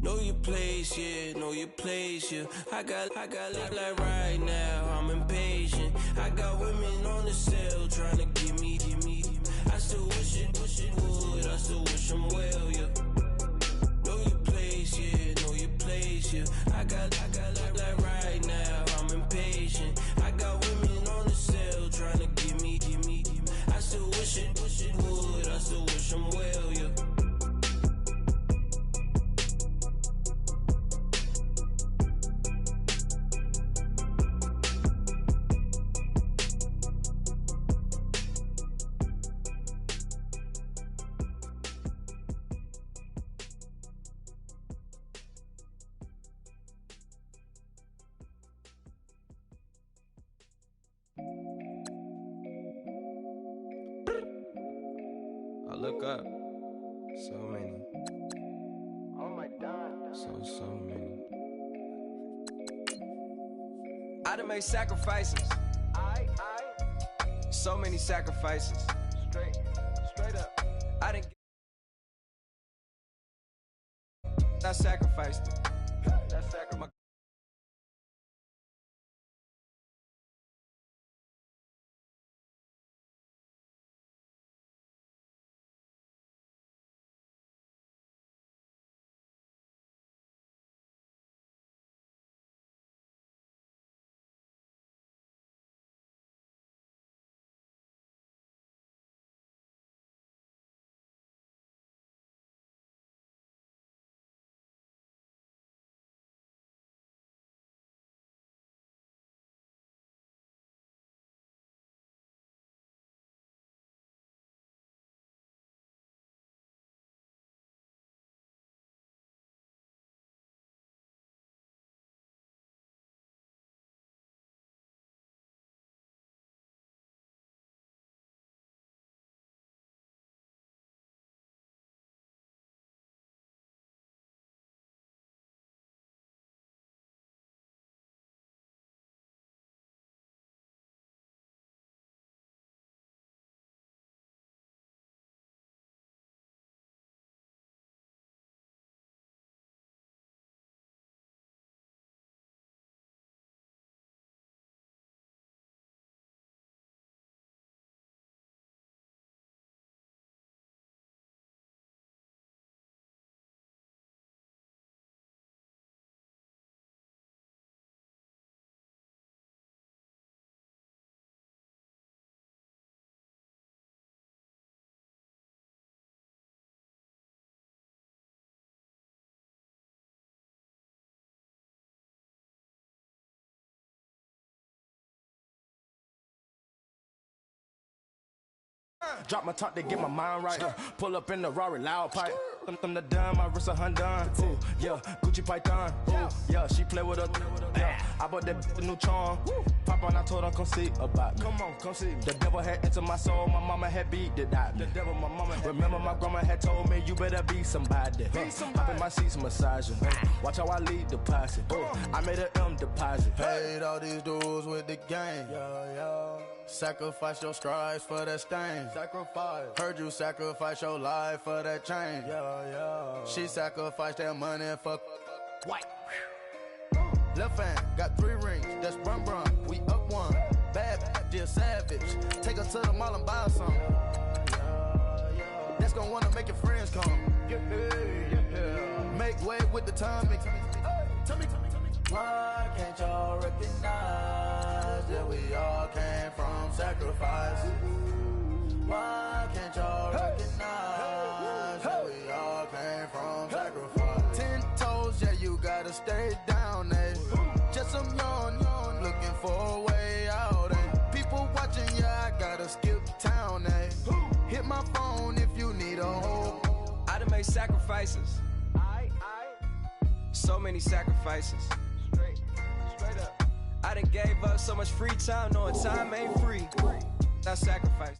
Know your place, yeah, know your place, yeah. I got like right now, I'm impatient. I got women on the cell trying to give me. I still wish it would, I still wish I'm well, yeah. Know your place, yeah, know your place, yeah. I got like right now, I'm impatient. I got women on the cell trying to give me. I still wish it would, I still wish I'm well, yeah. I look up, so many. Oh my God. So many. I done made sacrifices. So many sacrifices. Straight up. I didn't. I sacrificed it. That sacrifice. Drop my top to get my mind right. Pull up in the Rari loud pipe. Them the dime, my wrist a Hyundai. Ooh, yeah, Gucci Python. Ooh, yeah, she play with her. Yeah, I bought that a new charm. Pop on, I told her come see about me. Come on, come see me. The devil had entered my soul, my mama had beat the die. The devil, my mama had remember my grandma had told me you better be somebody. Hop in my seats, massaging. Watch how I lead the posse. I made an M deposit. Paid all these dudes with the game. Sacrifice your strides for that stain. Sacrifice. Heard you sacrifice your life for that change. She sacrificed that money for white. Left hand got 3 rings. That's brum brum. We up one. Bad, dear savage. Take her to the mall and buy her some. That's gonna wanna make your friends come. Make way with the timing. Tell me. Why can't y'all recognize that we all came from sacrifice? Why can't y'all recognize that we all came from sacrifice? 10 toes, yeah, you gotta stay down, eh? Just some yawn, looking for a way out, eh? People watching, yeah, I gotta skip town, eh? Hit my phone if you need a hold. I done made sacrifices. So many sacrifices. Straight up. I done gave up so much free time, knowing time ain't free. That's sacrifice.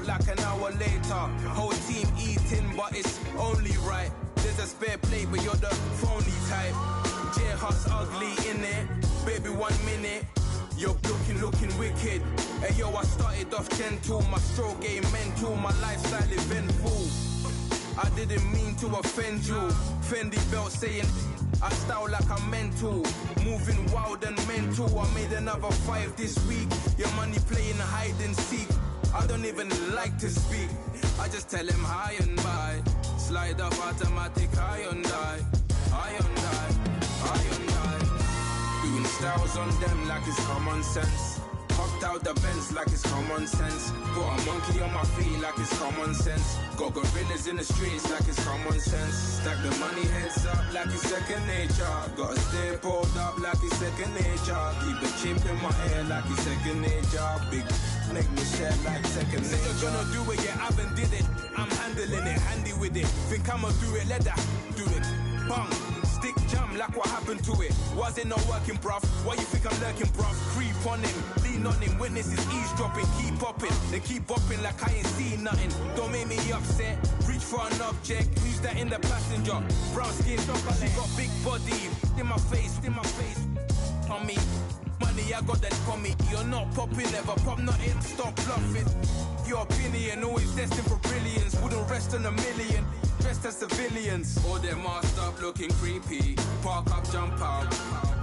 out like an hour later. Whole team eating, but it's only right. There's a spare plate, but you're the phony type. J-Hut's ugly, innit? Baby, 1 minute. You're looking wicked. Hey yo, I started off gentle. My stroke game mental. My lifestyle eventful. I didn't mean to offend you. Fendi belt saying I style like I'm mental. Moving wild and mental. I made another 5 this week. Your money playing hide and seek. I don't even like to speak. I just tell him hi and bye. Slide up automatic Hyundai. Doing styles on them like it's common sense. Hopped out the Benz like it's common sense. Got a monkey on my feet like it's common sense. Got gorillas in the streets like it's common sense. Stack the money heads up like it's second nature. Gotta stay pulled up like it's second nature. Keep the chip in my hair like it's second nature. Big make me share like second nature. Said you're gonna do it, yeah, I haven't did it. I'm handling it, handy with it. Think I'ma do it, let that do it. Bang. Stick jam like what happened to it. Was it not working, bruv? Why you think I'm lurking, bruv? Creep on him, lean on him, witnesses eavesdropping, keep popping. They keep bopping like I ain't seen nothing. Don't make me upset, reach for an object. Who's that in the passenger? Brown skin, she got big body. In my face, on me. Money, I got that for me. You're not popping, never pop nothing. Stop bluffing. Your opinion, always destined for brilliance. Wouldn't rest on a million. Dressed as civilians. All them masked up looking creepy. Park up, jump out,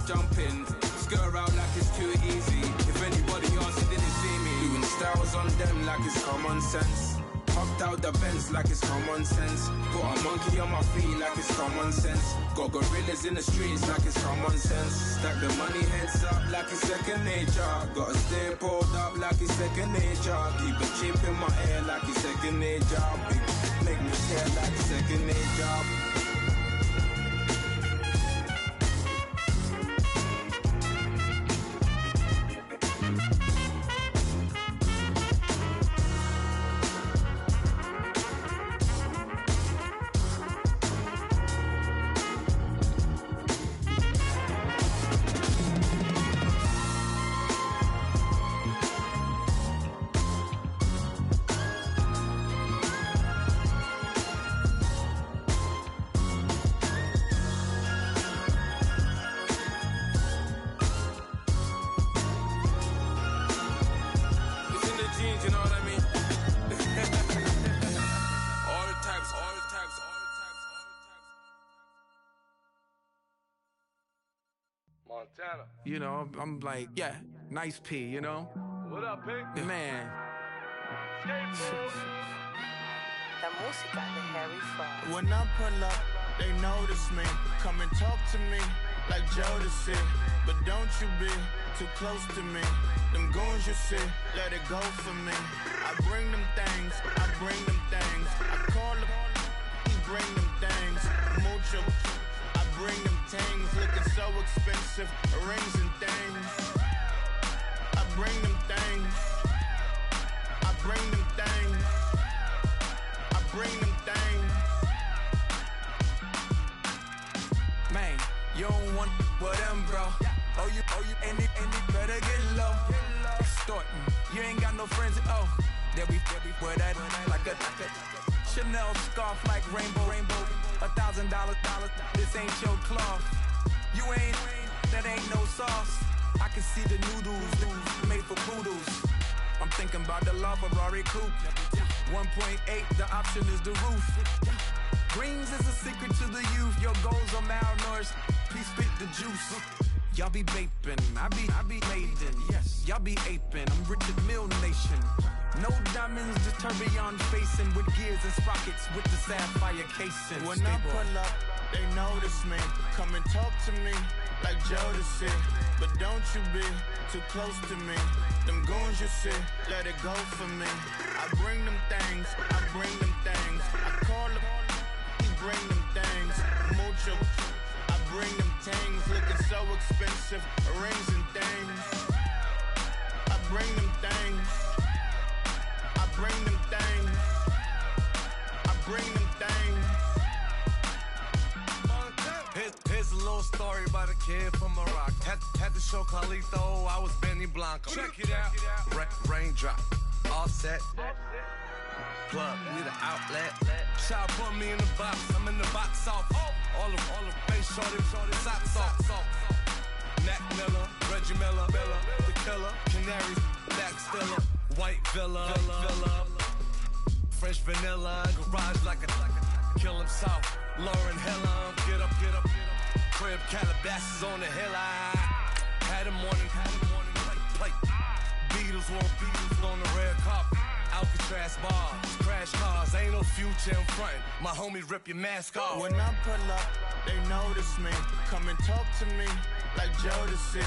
jump in. Skirt out like it's too easy. If anybody else didn't see me. Doing styles on them like it's common sense. Hopped out the Benz like it's common sense. Got a monkey on my feet like it's common sense. Got gorillas in the streets like it's common sense. Stack the money heads up like it's second nature. Gotta stay pulled up like it's second nature. Keep a chip in my hair like it's second nature. Big make me share like second nature. Montana. You know, I'm like, yeah, nice P, you know? What up, Pink? Man. When I pull up, they notice me. Come and talk to me like Jodeci. But don't you be too close to me. Them goons you see, let it go for me. I bring them things, I bring them things. I call them, he bring them things. Mucho, I bring them things. Looking so expensive, rings and things. I bring them things. I bring them things. I bring them things. Man, you don't want with them, bro. Oh, you, and it better get low. Extorting, you ain't got no friends. Oh, they'll be with that like a Chanel scarf like rainbow. $1,000, this ain't your cloth. You ain't, that ain't no sauce. I can see the noodles made for poodles. I'm thinking about the La Ferrari coupe. 1.8, the option is the roof. Greens is a secret to the youth. Your goals are malnourished. Please spit the juice. Y'all be vaping, I be laden. Yes, y'all be aping. I'm Richard Mill Nation. No diamonds, just tourbillon facing with gears and sprockets with the sapphire casing. When I pull up, they notice me. Come and talk to me like Jodeci. But don't you be too close to me. Them goons you see, let it go for me. I bring them things, I bring them things. I call them, he bring them things. Mucho, I bring them things. Looking so expensive, rings and things. I bring them things. I bring them things. I bring them things. Here's a little story about a kid from Morocco. Had to show Carlito I was Benny Blanco. Check it out. Raindrop, all set. Plug, we the outlet. Shot put me in the box, I'm in the box off. All the face shorty, socks off. Mac Miller, Reggie Miller, the killer, Canaries, Black Stiller, White Villa, French vanilla, garage like a kill him soft. Lauren Hilla, get up. Crib Calabasas on the hill. I had him morning, plate. Beatles on the red carpet. Alcatraz bars, crash cars, ain't no future in front. My homies rip your mask off. When I pull up, they notice me. Come and talk to me like Jodeci.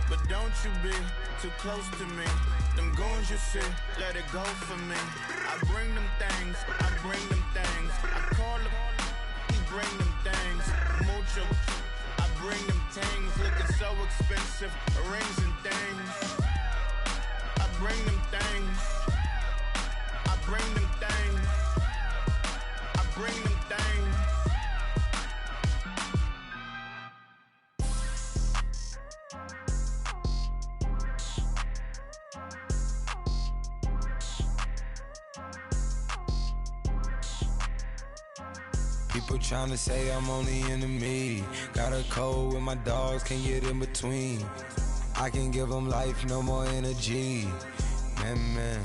But don't you be too close to me. Them goons you see, let it go for me. I bring them things, I call them, he bring them things. Mucho, I bring them things. Looking so expensive, rings and things. I bring them things. Bring them things. I bring them things. People tryna say I'm on the enemy. Got a code with my dogs, can't get in between. I can give them life, no more energy. Man.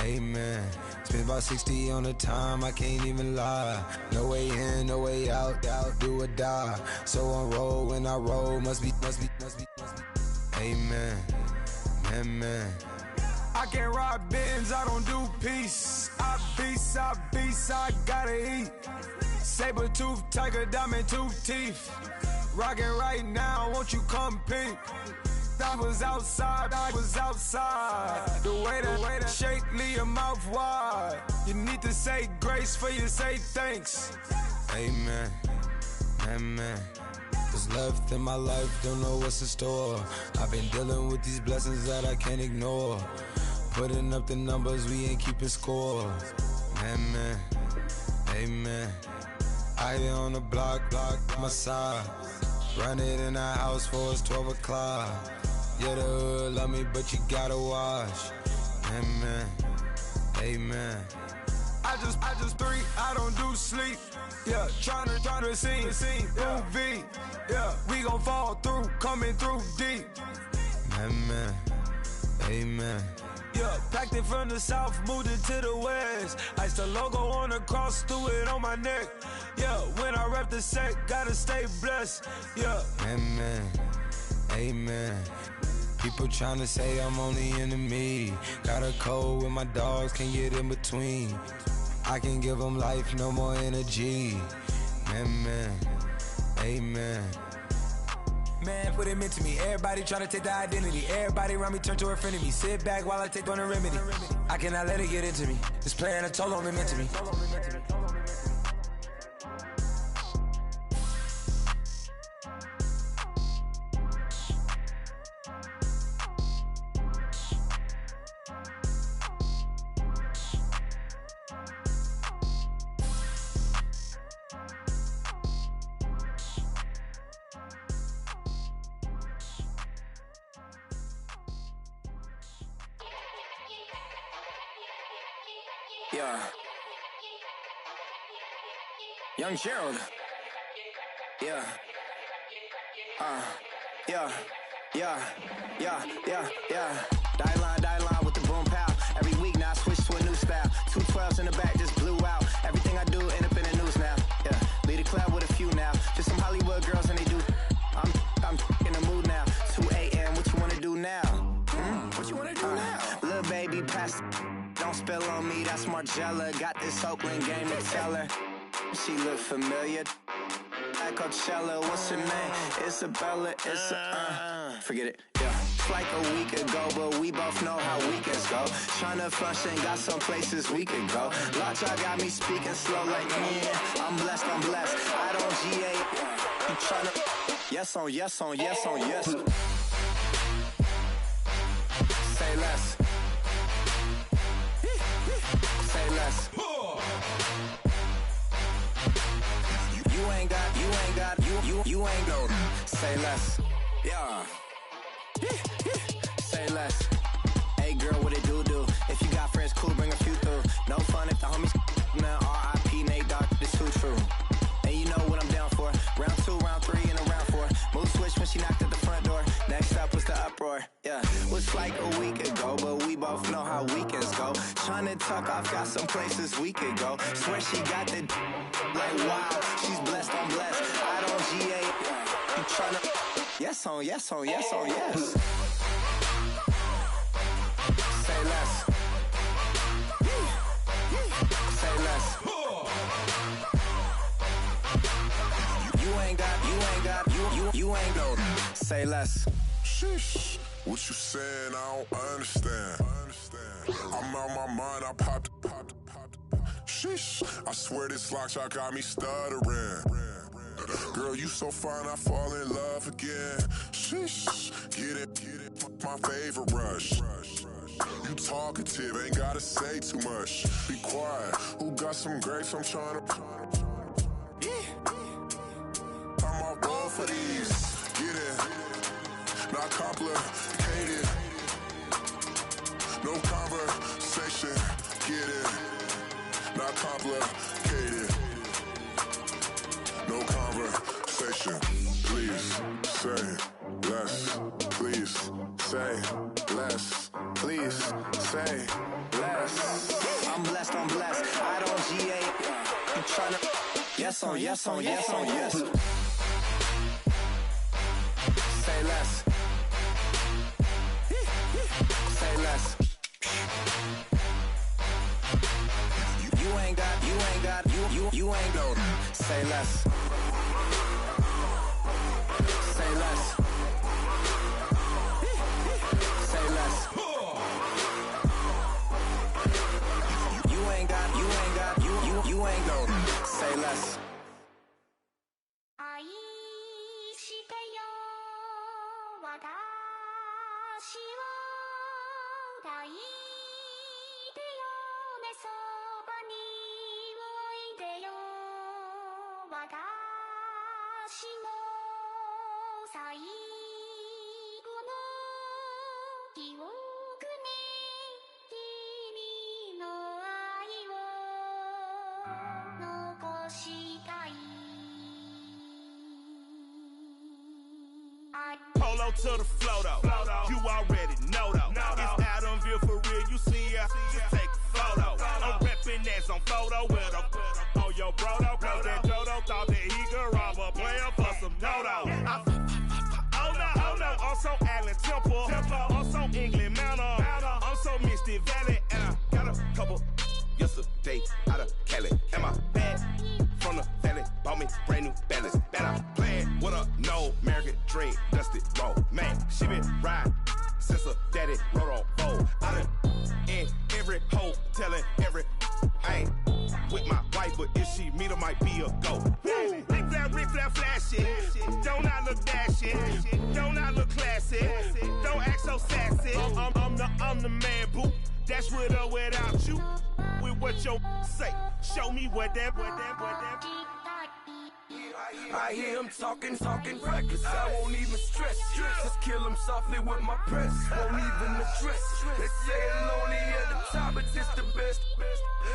Amen. Spent about 60 on the time, I can't even lie. No way in, no way out, do or die. So on roll, when I roll, must be. Amen. Man. I can't ride Benz, I don't do peace. I beast, I gotta eat. Saber tooth, tiger, diamond tooth teeth. Rockin' right now, won't you come peep? I was outside. The way that shake, leave your mouth wide. You need to say grace for you say thanks. Amen. What's left in my life, don't know what's in store. I've been dealing with these blessings that I can't ignore. Putting up the numbers, we ain't keeping score. Amen. I here on the block, my side. Run it in the house for it's 12 o'clock. Yeah, the hood love me, but you gotta watch. Amen. I just three, I don't do sleep. Yeah, tryna see UV. Yeah, we gon' fall through, coming through deep. Amen. Yeah, packed it from the south, moved it to the west. Iced the logo on the cross, threw it on my neck. Yeah, when I rep the set, gotta stay blessed. Yeah. Amen. People tryna say I'm on the enemy. Got a code with my dogs, can't get in between. I can give them life, no more energy. Amen. Man, what it meant to me. Everybody try to take the identity. Everybody around me turn to a friend of me. Sit back while I take on a remedy. I cannot let it get into me. This playing a toll on me meant to me. Yeah. Young Gerald. Yeah. Die line with the boom pow. Every week now I switch to a new style. 212s in the back just blew out. Everything I do end up in the news now. Yeah. Lead a club with a few now. Just some Hollywood girls and they do. I'm in the mood now. 2 a.m. What you wanna do now? What you wanna do now? Little baby, pass. Don't spill on me, that's Margella. Got this Oakland game to tell her. She look familiar. At Coachella, what's her name? Isabella, forget it, yeah. It's like a week ago, but we both know how weekends go. Tryna function, got some places we could go. Lockjaw got me speaking slow like, yeah, I'm blessed. I don't GA, I'm tryna, yes on yes. Say less. Say less. You ain't no. Say less. Yeah. Say less. Hey girl, what it do? If you got friends, cool, bring a few through. No just like a week ago, but we both know how weekends go. Tryna tuck off, got some places we could go. Swear she got the like wow, she's blessed on blessed. I don't GA. You tryna yes on yes on yes on yes. Say less. Say less. You ain't go. Say less. Sheesh. What you saying? I don't understand. I'm out my mind. I popped. Sheesh. I swear this lock shot got me stuttering. Girl, you so fine, I fall in love again. Sheesh. Get it. My favorite rush. You talkative, ain't gotta say too much. Be quiet. Who got some grapes? I'm trying to. I'm all for these. Get it. Not complicated. No conversation. Get it. Not complicated. No conversation. Please say less. Please say less. Please say less. I'm blessed, I'm blessed. I don't GA. You tryna yes on yes on yes on yes. Say less. Say less. You ain't got, you ain't go. Say less. Say less. Say less. You ain't got, you ain't go. Say less. Polo to the flow though. You already know though. It's Adamville for real. You see ya, just take a photo. I'm reppin' that's on photo with a on your brodo. Cause that Dodo thought that he could rob a player for some dodo. Oh no, also Allen Temple. Also England Mountain. Also Misty Valley. And I got a couple yesterday out of Cali. And my bag from the valley bought me brand new balance. Bet I'm playing with a no American dream. Dusty road. Man, she been riding since her daddy rode on bold. I done in every hole, telling every I ain't with my wife, but if she meet her, might be a go. Rick flat flashy. Don't I look dashing? Don't I look classy? Don't act so sassy. I'm the man, boo. That's with or without you. With what your say. Show me what that. I hear him talking reckless. I won't even stress. Just kill him softly with my press. Won't even address. They say it's lonely at the top, but it's the best.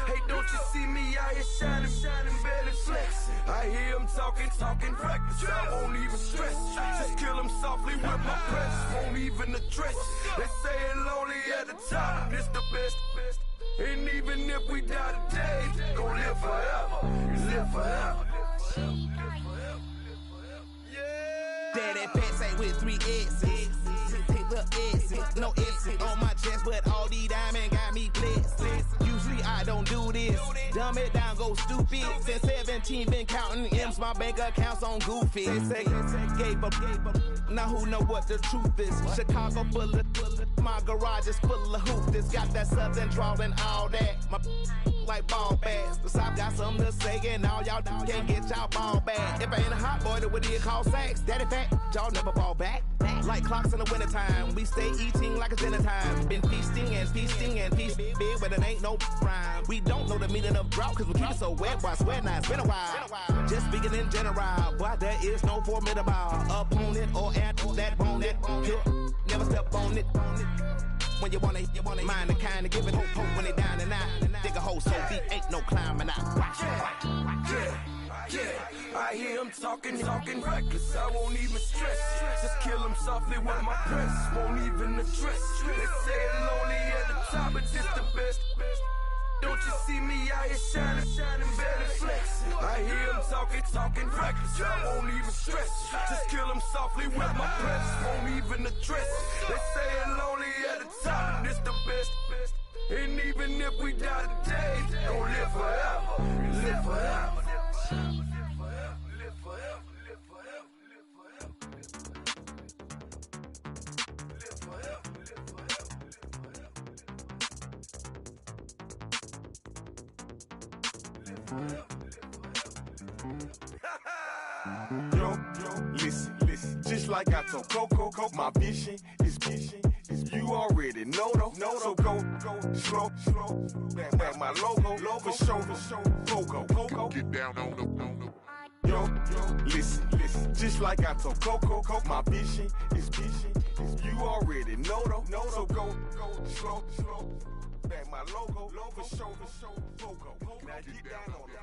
Hey, don't you see me out here shining, barely flexing? I hear him talking reckless. I won't even stress. Just kill him softly with my press. Won't even address. They say it's lonely at the top, but it's the best. And even if we die today, gon' live forever. Live forever. Daddy pet say with 3 X's. Take the X's, no X's on my chest, but all these diamonds got me blessed. Usually I don't do this. Dumb it down, go stupid. Since 17, been counting M's, my bank account's on goofy. They say gave up. Now who know what the truth is? Chicago full of my garage is full of hoop. This got that southern drawl and all that. My like ball bags. The South got something to say, and all y'all can't get y'all ball back. If I ain't a hot boy, then what do you call sex? Daddy fat, y'all never fall back. Like clocks in the wintertime, we stay eating like it's dinner time. Been feasting and feast big, but it ain't no rhyme. We don't know the meaning of drought, cause we keep it so wet. Boy, I swear now, it's been a while. Just speaking in general, boy, there is no formidable opponent or at that bone that you never step on it. When you want it, mind the kind of give it hope when they down and out. Dig a hole so deep, ain't no climbing out. Yeah, I hear him talking reckless. I won't even stress. Just kill him them softly with my press, won't even address. They say it lonely at the top, but it's the best. Don't you see me out here shining, barely flex. I hear them talking reckless. I won't even stress. Just kill them softly with my press, won't even address. They say it lonely at the top, and it's the best. And even if we die today, don't live forever, live forever. Yo, listen, just like I told Coco, my vision is you already know though. So go slow, back my logo, for show, Coco. Get down on the. Yo, listen, just like I told Coco, my vision is you already know though. So go slow, back my logo, for show, Coco. Now get down on it.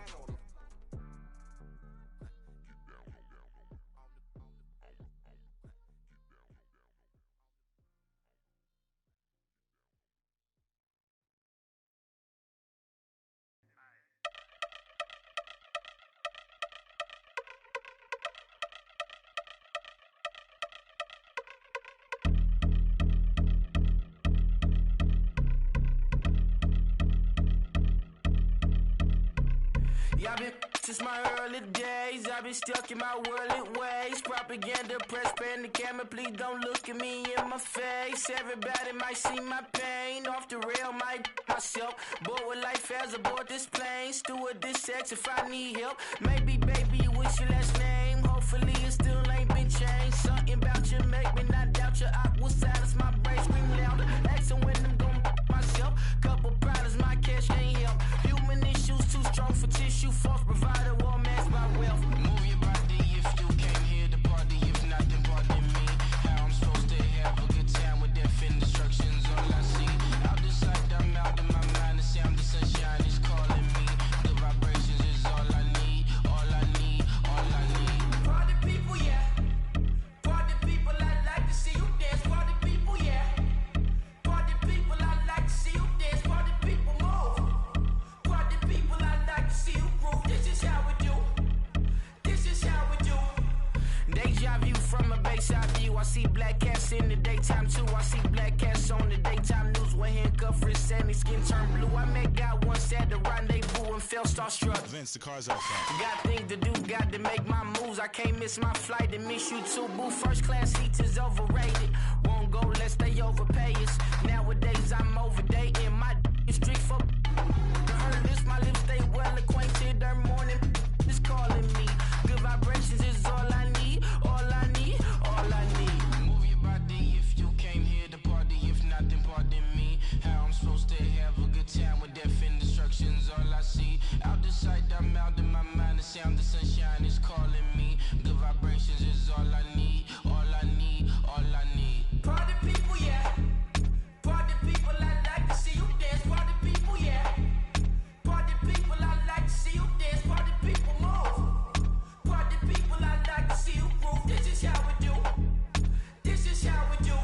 Yeah, I've been since my early days. I've been stuck in my worldly ways. Propaganda, press, pan the camera. Please don't look at me in my face. Everybody might see my pain. Off the rail, might myself. Bored with life as aboard this plane. Steward this sex if I need help. Maybe, baby, you wish your last name. Hopefully it still ain't been changed. Something about you make me not doubt your I will silence my brain. Scream louder. Asking when I'm gonna myself. Couple problems, my cash ain't help. Human issues too strong for tissue. False provider, war mask my wealth. Move your body if you came here to party. If not, then pardon me. How I'm supposed to have a good time with death and destruction's all I see. Out the sight, I'm out of my mind. The sound of sunshine is calling me. The vibrations is all I need. All I need, all I need. Party people, yeah. Party people, I like to see you dance. Party people, yeah. Party people, I like to see you dance. Party people, move. Party people, I like to see you groove. This is how we do. This is how we do. Deja view from a bayside view. I see black cats in the daytime too. I see black cats on the daytime news. When handcuffed, wrist and his skin turned blue. I met God once at the rendezvous and felt starstruck. Vince, the car's out front. Got things to do, got to make my moves. I can't miss my flight and miss you too, boo. First class seats is overrated. Won't go lest they overpay us. Nowadays I'm overdating. My street for heard this, my lips stay well acquainted. Their morning is calling me. Good vibrations is all I need. All I need, all I need. Move your body if you came here to party. If not, then pardon me. How I'm supposed to have a good time with death and destruction's all I see. Out the sight, I'm out of my mind. The sound of sunshine is calling me. Good vibrations is all I need. All I need, all I need. Party people, yeah. Party people, I like to see you dance. Party people, yeah. Party people, I like to see you dance. Party people, move. Party people, I like to see you groove. This is how we do. This is how we do.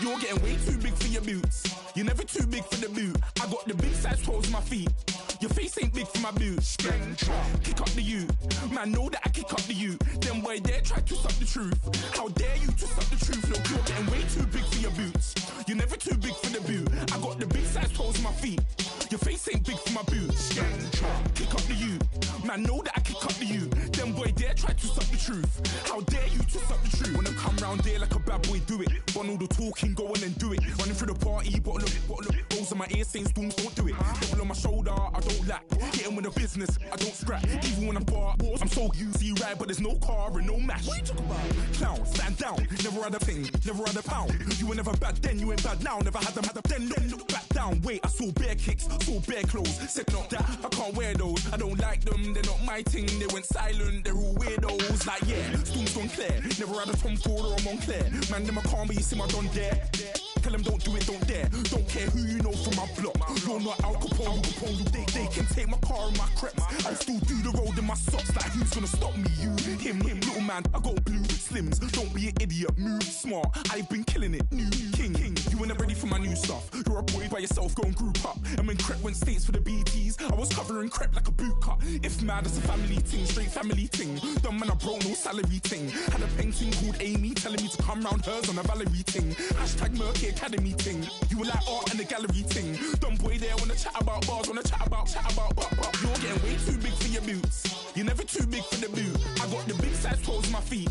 You're getting way too big for your boots. You're never too big for the boot. I got the big size toes on my feet. Your face ain't big for my boots. Kick up the you. Man, know that I kick up the you. Then boy dare try to suck the truth. How dare you to suck the truth? Look, you're getting way too big for your boots. You're never too big for the boot. I got the big size toes on my feet. Your face ain't big for my boots. Kick up the you. Man, know that I kick up the you. Them boy dare try to suck the truth. How dare you to suck the truth? Wanna come round there like a bad boy, do it. Want all the talking, go on and do it. Running through the party, bottle up. Rolls in my ear saying storms, don't do it. Double on my shoulder, I don't lack. Hitting with a business, I don't scrap. Even when I'm bar, I'm so easy ride, but there's no car and no match. What you talking about? Clown, stand down. Never had a thing, never had a pound. You were never bad then, you ain't bad now. Never had them, then look back down. Wait, I saw bare kicks, saw bare clothes. Said not that, I can't wear those. I don't like them, they're not my thing. They went silent, they're all weirdos. Like yeah, storms gone clear. Never had a Tom Ford or a Montclair. Man, them I can't be, you see my don dare. Tell them don't do it, don't dare. Don't care who you know from my block. You're not Al Capone, they can take my car and my crepes. I'll still do the road in my socks. Like who's gonna stop me? You, him, little man. I got blue slims. Don't be an idiot, move smart. I've been killing it, new king. You were never ready for my new stuff. You're a boy by yourself, go and group up. And when Crep went states for the BTs, I was covering Crep like a boot cut. If mad, it's a family ting, straight family ting. Dumb man, I broke no salary ting. Had a painting called Amy telling me to come round hers on a Valerie ting. Hashtag Murky Academy ting. You were like art and the gallery ting. Dumb boy there wanna chat about bars, wanna chat about. You're getting way too big for your boots. You're never too big for the boot. I got the big size toes on my feet.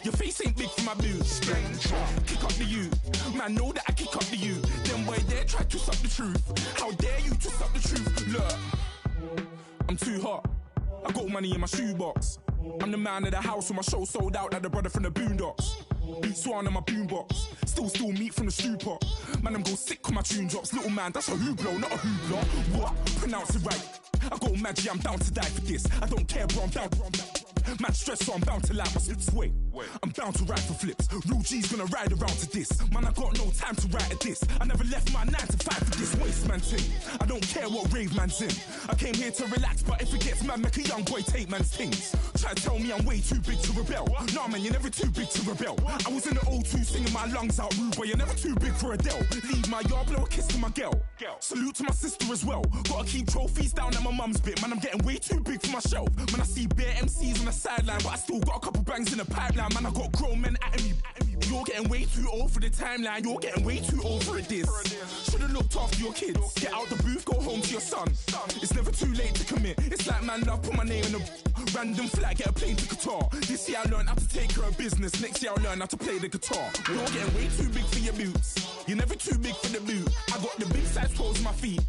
Your face ain't big for my boots. Kick up the you. Man, know that I kick up the you. Them boy there try to suck the truth. How dare you to suck the truth? Look, I'm too hot. I got money in my shoebox. I'm the man of the house when my show sold out like the brother from the Boondocks. Beat Swan on my boombox. Still meat from the stew pot. Man, I'm go sick when my tune drops. Little man, that's a hooplo, not a hoopla. What? Pronounce it right. I got Maggie, I'm down to die for this. I don't care, bro, I'm down. Man stressed, so I'm bound to lie my slips. Wait, I'm bound to ride for flips. Real G's gonna ride around to this. Man, I got no time to write at this. I never left my 9 to 5 for this waste man thing. I don't care what rave man's in. I came here to relax, but if it gets mad, make a young boy take man's things. Try to tell me I'm way too big to rebel. Nah, man, you're never too big to rebel. I was in the O2 singing my lungs out rude, but you're never too big for Adele. Leave my yard, blow a kiss to my girl. Salute to my sister as well. Gotta keep trophies down at my mum's bit. Man, I'm getting way too big for my shelf. Man, I see bare MCs on the sideline, but I still got a couple bangs in the pipeline. Man, I got grown men at me. You're getting way too old for the timeline. You're getting way too old for a diss. Should've looked after your kids. Get out the booth, go home to your son. It's never too late to commit. It's like man, love, put my name in a random flag, get a plane to Qatar. This year I learned how to take care of business. Next year I'll learn how to play the guitar. You're getting way too big for your boots. You're never too big for the boot. I got the big size toes on my feet.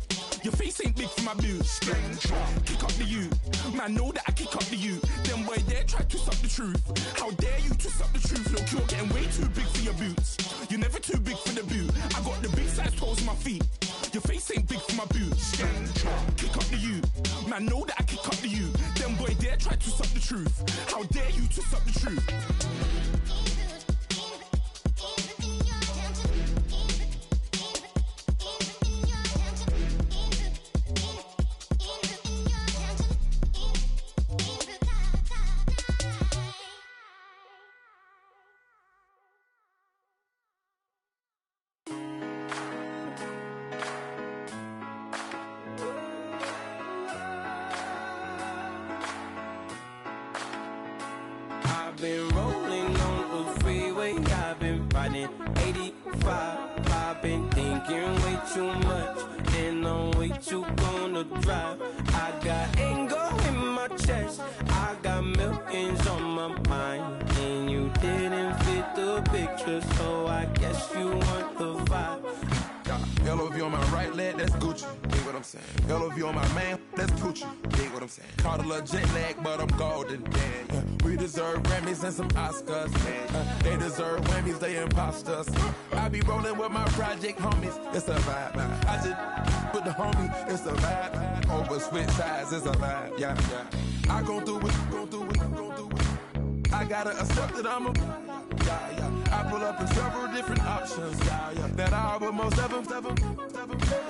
Your face ain't big for my boots. Kick up the you. Man, know that I kick up the you. Them boy there try to suck the truth. How dare you to suck the truth? Look, you're getting way too big for your boots. You're never too big for the boot. I got the big size toes on my feet. Your face ain't big for my boots. Kick up the you. Man, know that I kick up the you. Them boy there try to suck the truth. How dare you to suck the truth? Been rolling on the freeway, I've been riding 85. I've been thinking way too much, and I'm way too gonna drive. I got anger in my chest, I got millions on my mind, and you didn't fit the picture, so I guess you want the vibe. LOV on my right leg, that's Gucci. Dig what I'm saying? LOV on my man, that's Gucci. Dig what I'm saying? Caught a little jet lag, but I'm golden. Yeah. We deserve Grammys and some Oscars. They deserve Whammies, they imposters. I be rolling with my project homies, it's a vibe. I just with the homie, it's a vibe. Over switch sides, it's a vibe. Yeah. I gon' do it. I gotta accept that I'm a. I pull up in several different options. That I will most ever.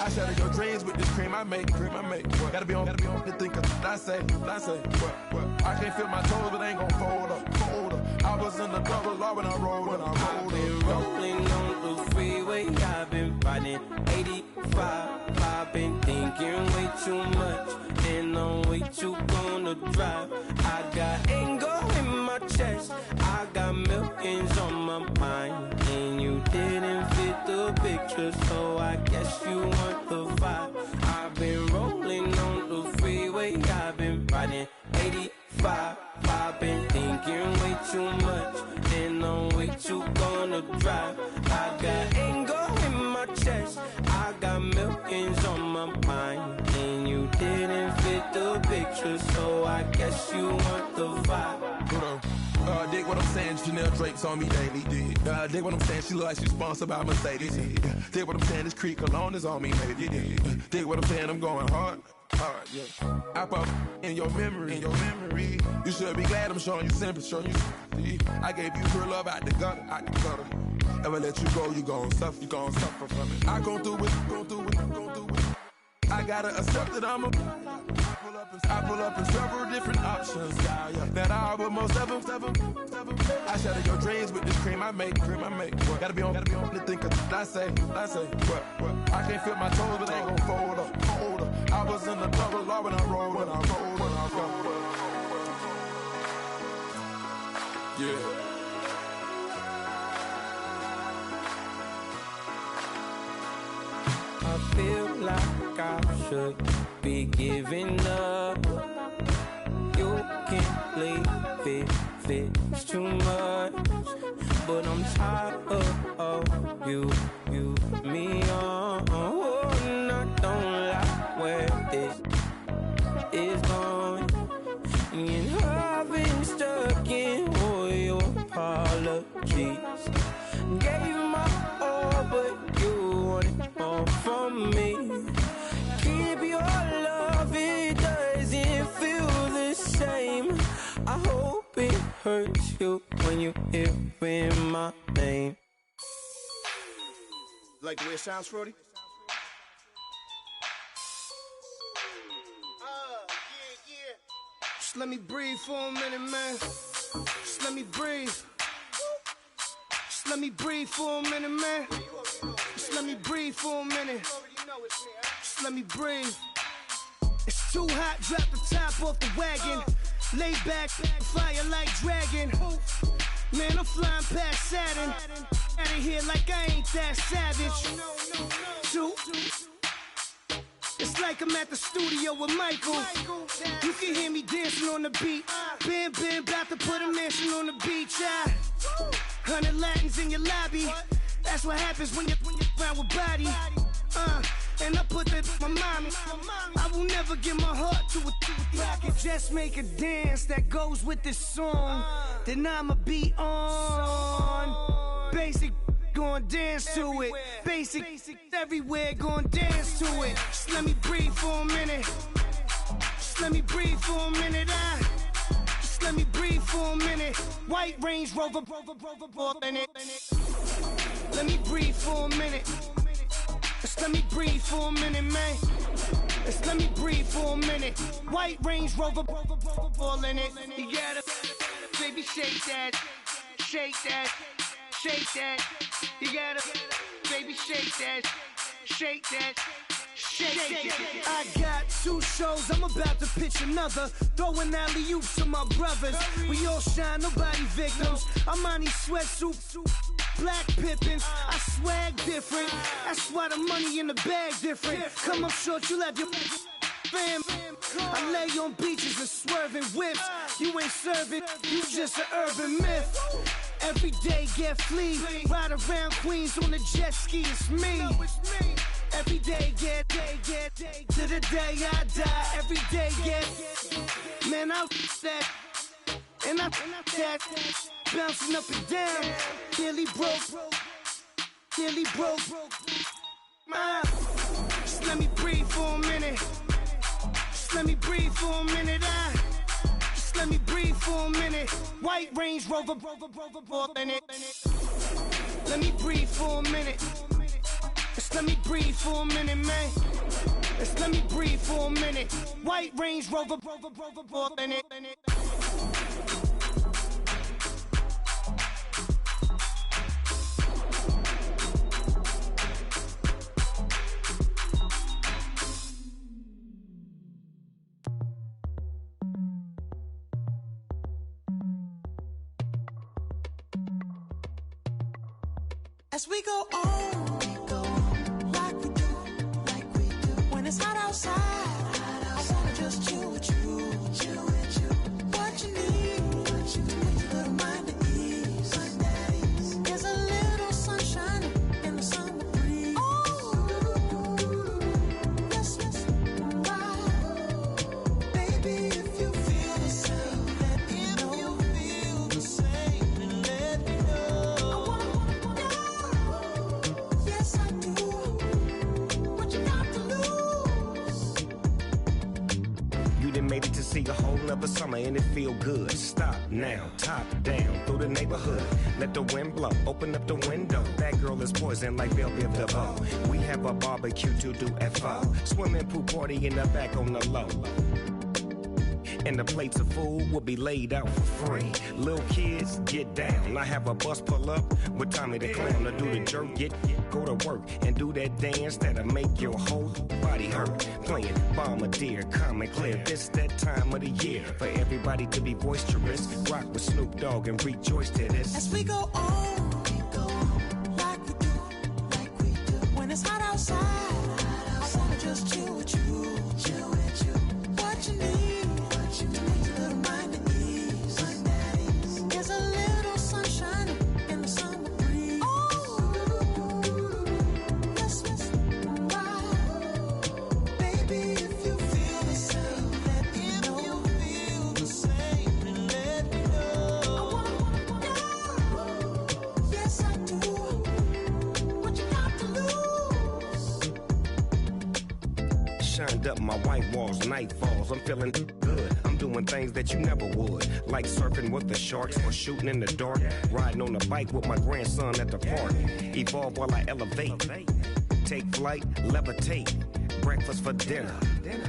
I shatter your dreams with this cream I make. Gotta be on the thinker. I say. What? I can't feel my toes, but ain't gon' fold up. I was in the double law when I rolled. I've been rolling on the freeway, I've been riding 85. I've been thinking way too much, and I'm way too gonna drive. I got anger in my chest, I got millions on my mind, and you didn't fit the picture, so I guess you want the vibe. I've been too much, and I'm way too gonna drive. I got anger in my chest, I got millions on my mind, and you didn't fit the picture, so I guess you want the vibe. Dig what I'm saying, Chanel drapes on me daily. Dig what I'm saying, she look like she's sponsored by Mercedes. Dig what I'm saying, this Creek cologne is on me, maybe. Dig what I'm saying, I'm going hard, yeah. I pop in your memory, You should be glad I'm showing you sympathy, I gave you real love out the gutter, Ever let you go, you gon' suffer, from it. I go through it, I gotta accept that I pull up in several different options, yeah. That I but most of them. I shatter your dreams with this cream I make. What? Gotta be on the think of I say. What? I can't feel my toes, but they gon' fold up. I was in the double law when I rolled. Yeah. I feel like I should be giving up. You can't leave it, it's too much. But I'm tired of you, me on. Oh, and I don't like where this is going. And I've been stuck in all your apologies. Gave my all, but you wanted more from me. Keep your love, it doesn't feel the same. I hope it hurts you when you hear my name. Like the way it sounds, Frody? Yeah. Just let me breathe for a minute, man. Just let me breathe. Just let me breathe for a minute, man. Just let me breathe for a minute. Just let me breathe. It's too hot, drop the top off the wagon. Lay back, fire like dragon. Man, I'm flying past Saturn. Out of here like I ain't that savage. Two. It's like I'm at the studio with Michael. You can hear me dancing on the beat. Bam, about to put a mansion on the beach. 100 Latins in your lobby. That's what happens when you're around with body. And I put that in my mommy. I will never give my heart to a I can just make a dance that goes with this song. Then I'ma be on. Basic, gon' dance to it. Basic, everywhere, gon' dance to it. Just let me breathe for a minute. Just let me breathe for a minute. Just let me breathe for a minute. White Range Rover, in it. Let me breathe for a minute. Just let me breathe for a minute, man. Just let me breathe for a minute. White Range Rover, all in it. You gotta, baby, shake that, shake that, shake that. You gotta, baby, shake that, shake that. Shake it. I got 2 shows, I'm about to pitch another. Throwing alley-oops to my brothers. We all shine, nobody victims. I'm on these sweatsuits, black Pippins. I swag different. That's why the money in the bag different. Come up short, you'll have your fam. I lay on beaches and swerving whips. You ain't serving, you just an urban myth. Every day get flea. Ride around Queens on a jet ski, it's me. Every day get to the day I die. Every day get, man, I that, and I that, bouncing up and down, nearly broke. Just let me breathe for a minute. Just let me breathe for a minute. Just let me breathe for a minute. White Range Rover, in it. Let me breathe for a minute. Just let me breathe for a minute, man. Just let me breathe for a minute. White Range Rover, in it. As we go on. It's hot outside. I wanna just chill with you. What you need, little mind. the summer and it feel good. Stop now, top down through the neighborhood. Let the wind blow, open up the window. That girl is poison like Belleville DeVoe. We have a barbecue to do FO. Swimming pool party in the back on the low. And the plates of food will be laid out for free. Little kids, get down. I have a bus pull up with Tommy the Clown to do the jerk, go to work and do that dance that'll make your whole body hurt. Playing Bombardier, calm and clear. This that time of the year for everybody to be boisterous. Rock with Snoop Dogg and rejoice to this. As we go on, like we do, when it's hot outside. I wanna just chill with you, chill with you. What you need. There's a little sunshine in the summer breeze. Yes, baby, if you feel the same, let me know. If you feel the same, let me know. I wanna go. Yes, I do. What you got to lose? Shined up my white walls, night falls. I'm feeling good. Doing things that you never would, like surfing with the sharks or shooting in the dark, riding on a bike with my grandson at the park. Evolve while I elevate, take flight, levitate, breakfast for dinner.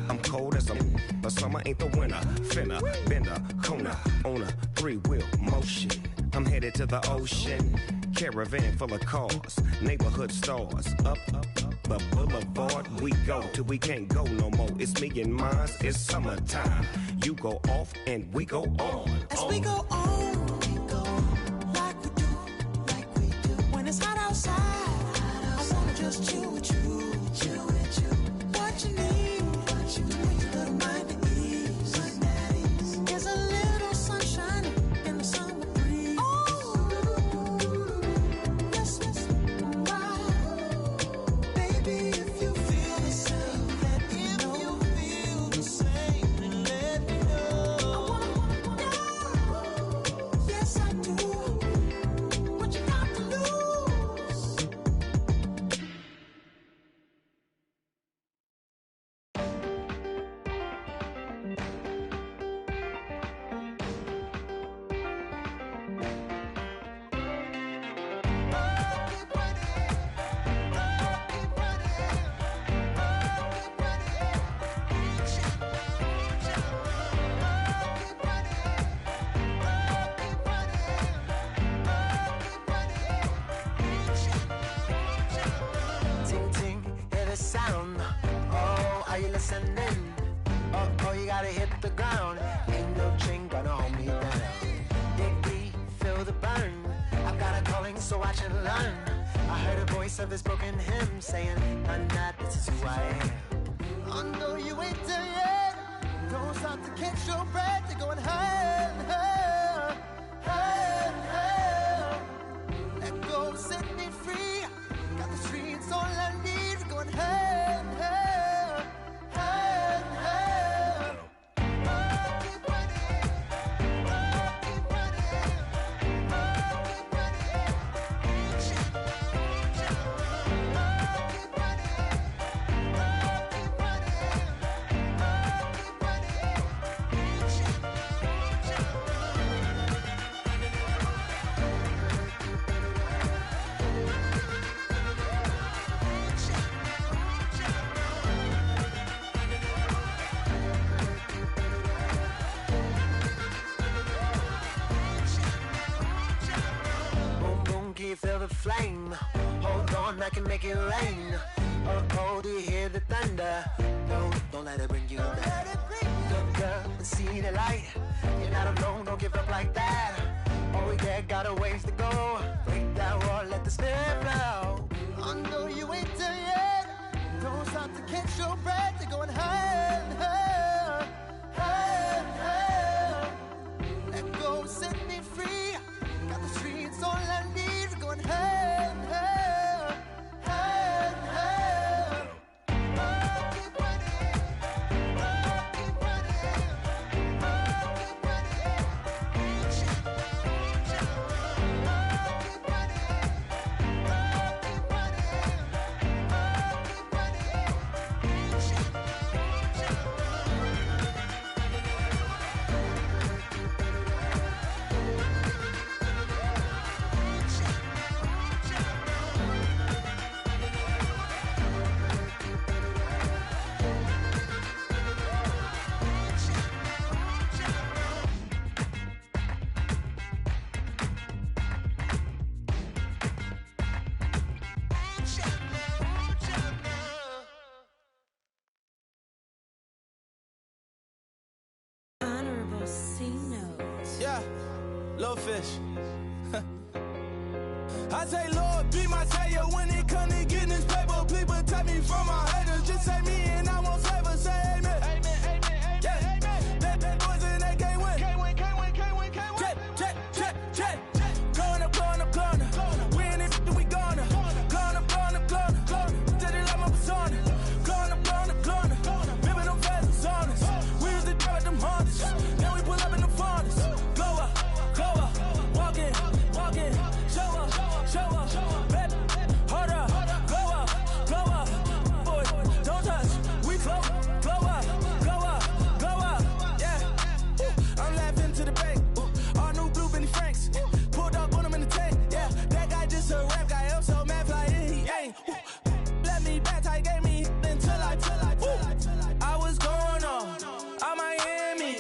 I'm cold as but summer ain't the winter. Finna, bender, Kona, on a 3-wheel motion. I'm headed to the ocean, caravan full of cars, neighborhood stars, up the boulevard we go till we can't go no more. It's me and mine, it's summertime. You go off and we go on. As we go on, like we do. When it's hot outside, I wanna just chill with you, chill with you. What you need, little mind at ease. There's a little sunshine in the summer breeze. Yes, baby, if you feel the same, let me know. If you feel the same, let me know. I wanna go. Yes, I do. What you got to lose? Ting ting, hear the sound. Oh, are you listening? Oh, you gotta hit the ground. Ain't no chain gonna hold me down. Dig deep, feel the burn. I've got a calling, so watch and learn. I heard a voice of this broken hymn saying, "I'm not, this is who I am." I know you ain't there yet. Don't stop to catch your breath. You're going higher and higher, higher and higher. Let go, set me free. Got the streets all I need. We're going higher and higher, higher and higher. Keep running, keep running, keep running. Keep Boom, boom, can you feel the flame? Hold on, I can make it rain. Oh, do you hear the thunder? No, don't let it bring you down. Look up and see the light. You're not alone, don't give up like that. Oh yeah, got a ways to go. Break that wall, let the spirit flow. I know you ain't there yet. Don't stop to catch your breath. You're going higher and higher, higher and higher. Let go, set me free. Got the streets all I need. We're going higher and higher, higher and higher. Keep running, keep running, keep running. Keep running, keep running. Little fish. I say, Lord, be my savior when it comes to getting this paper. Please protect me from my haters. Just say me and I won't save us. Say amen. Amen, amen, amen, yeah. Amen. That boys and they can't win. Can't win, can't win, can't win, can't win. Check. Going up. We in it, we gonna. Going up. Did it like my persona. Going up. Remember them fast on us. We used to drive them Hondas. Then we pull up in the Fondas. Go up. Walk in. Show up. Bet. Hold up. Go up. Boy, don't touch. We flow. Blow up. Yeah. I'm laughing to the bank. All new blue Benny Franks. Pulled up on him in the tank. Yeah. That guy just a rap guy. I'm so mad fly in. He ain't. Let me back tight. Gave me until I. I was going on. I'm Miami.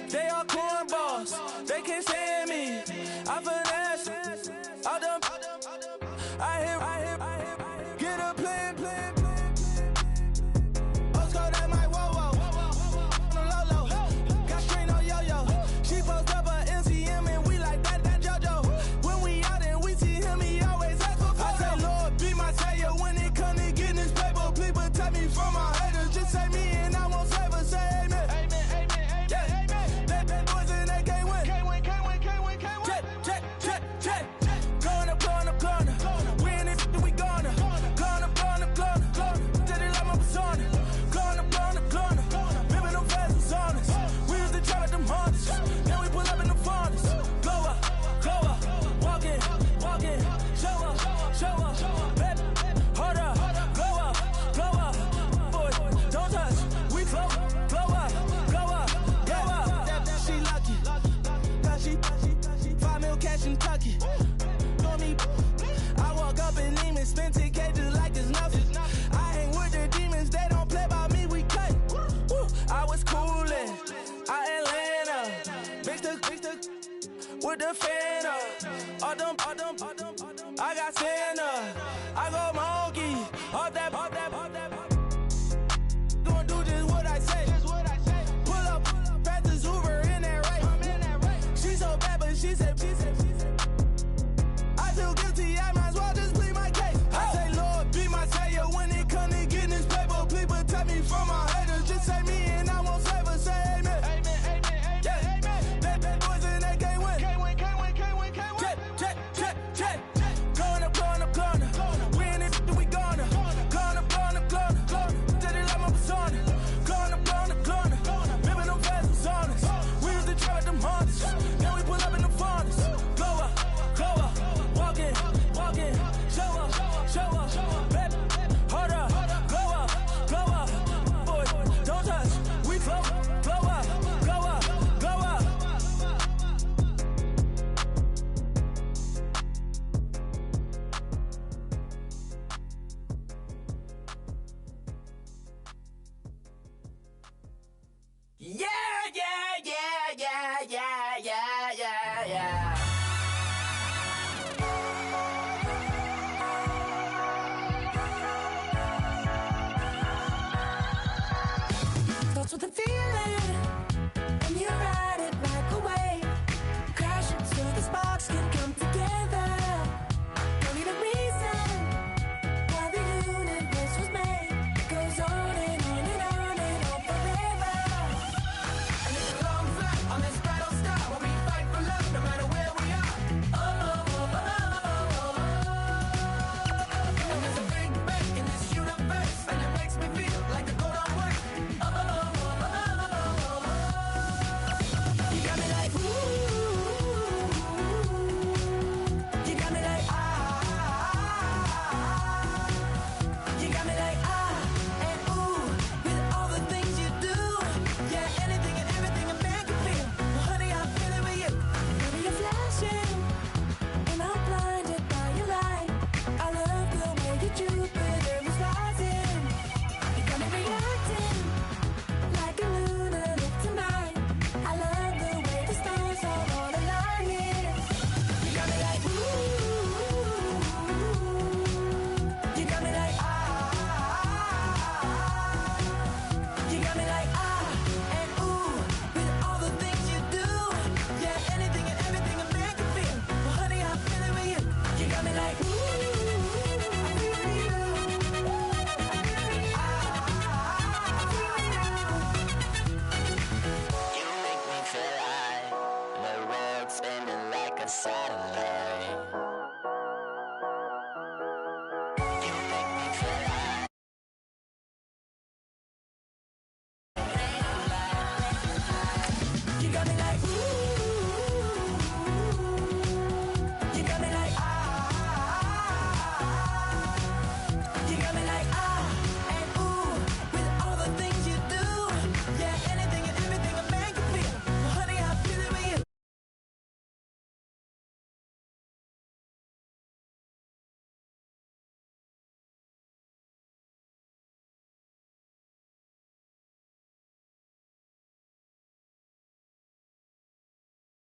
They all cornballs. They can't stand me. I finesse. I done. I hit. Get a plan. Let's go that my whoa. No low. Got strain on yo. She post up a MCM and we like that JoJo. When we out and we see him, he always ask for photo. I say, Lord, be my savior when it come to getting this paper. Please protect me from my haters. Just say me and I won't save us. Say amen. Amen. Yeah. That boys and they can't win. Can't win. Check. Going up. We in it, we gonna. Going up. Did it like my persona. Going up. Remember them fast on us. We used to drive them Hondas. Then we pull up in the Fondas. Go up. Walk in. Show up. Bet. Hold up. Go up. Boy, don't touch. We flow. Blow up. She lucky. Cause she 5 mil cash in Kentucky. I walk up in demons, spend 10K just like it's nothing. I hang with the demons, they don't play by me, we cut. I was coolin', Atlanta, mixed with the Fanta. All them, I got Santa, I go monkey, all that. Gonna do just what I say. Pull up, fast as Uber in that race. She so bad, but she said. I feel guilty, I might as well just plead my case. I say, Lord, be my savior when it come to getting this paper. Please protect me from my haters. Just say me and I won't save us. Say amen. Amen. Yeah. That boys and they can't win. Can't win. Check. Going up. We in it, we gonna. Going up. Did it like my persona. Going up. Remember them fast on us. We used to drive them Hondas. Then we pull up in the Fondas. spinning like a satellite.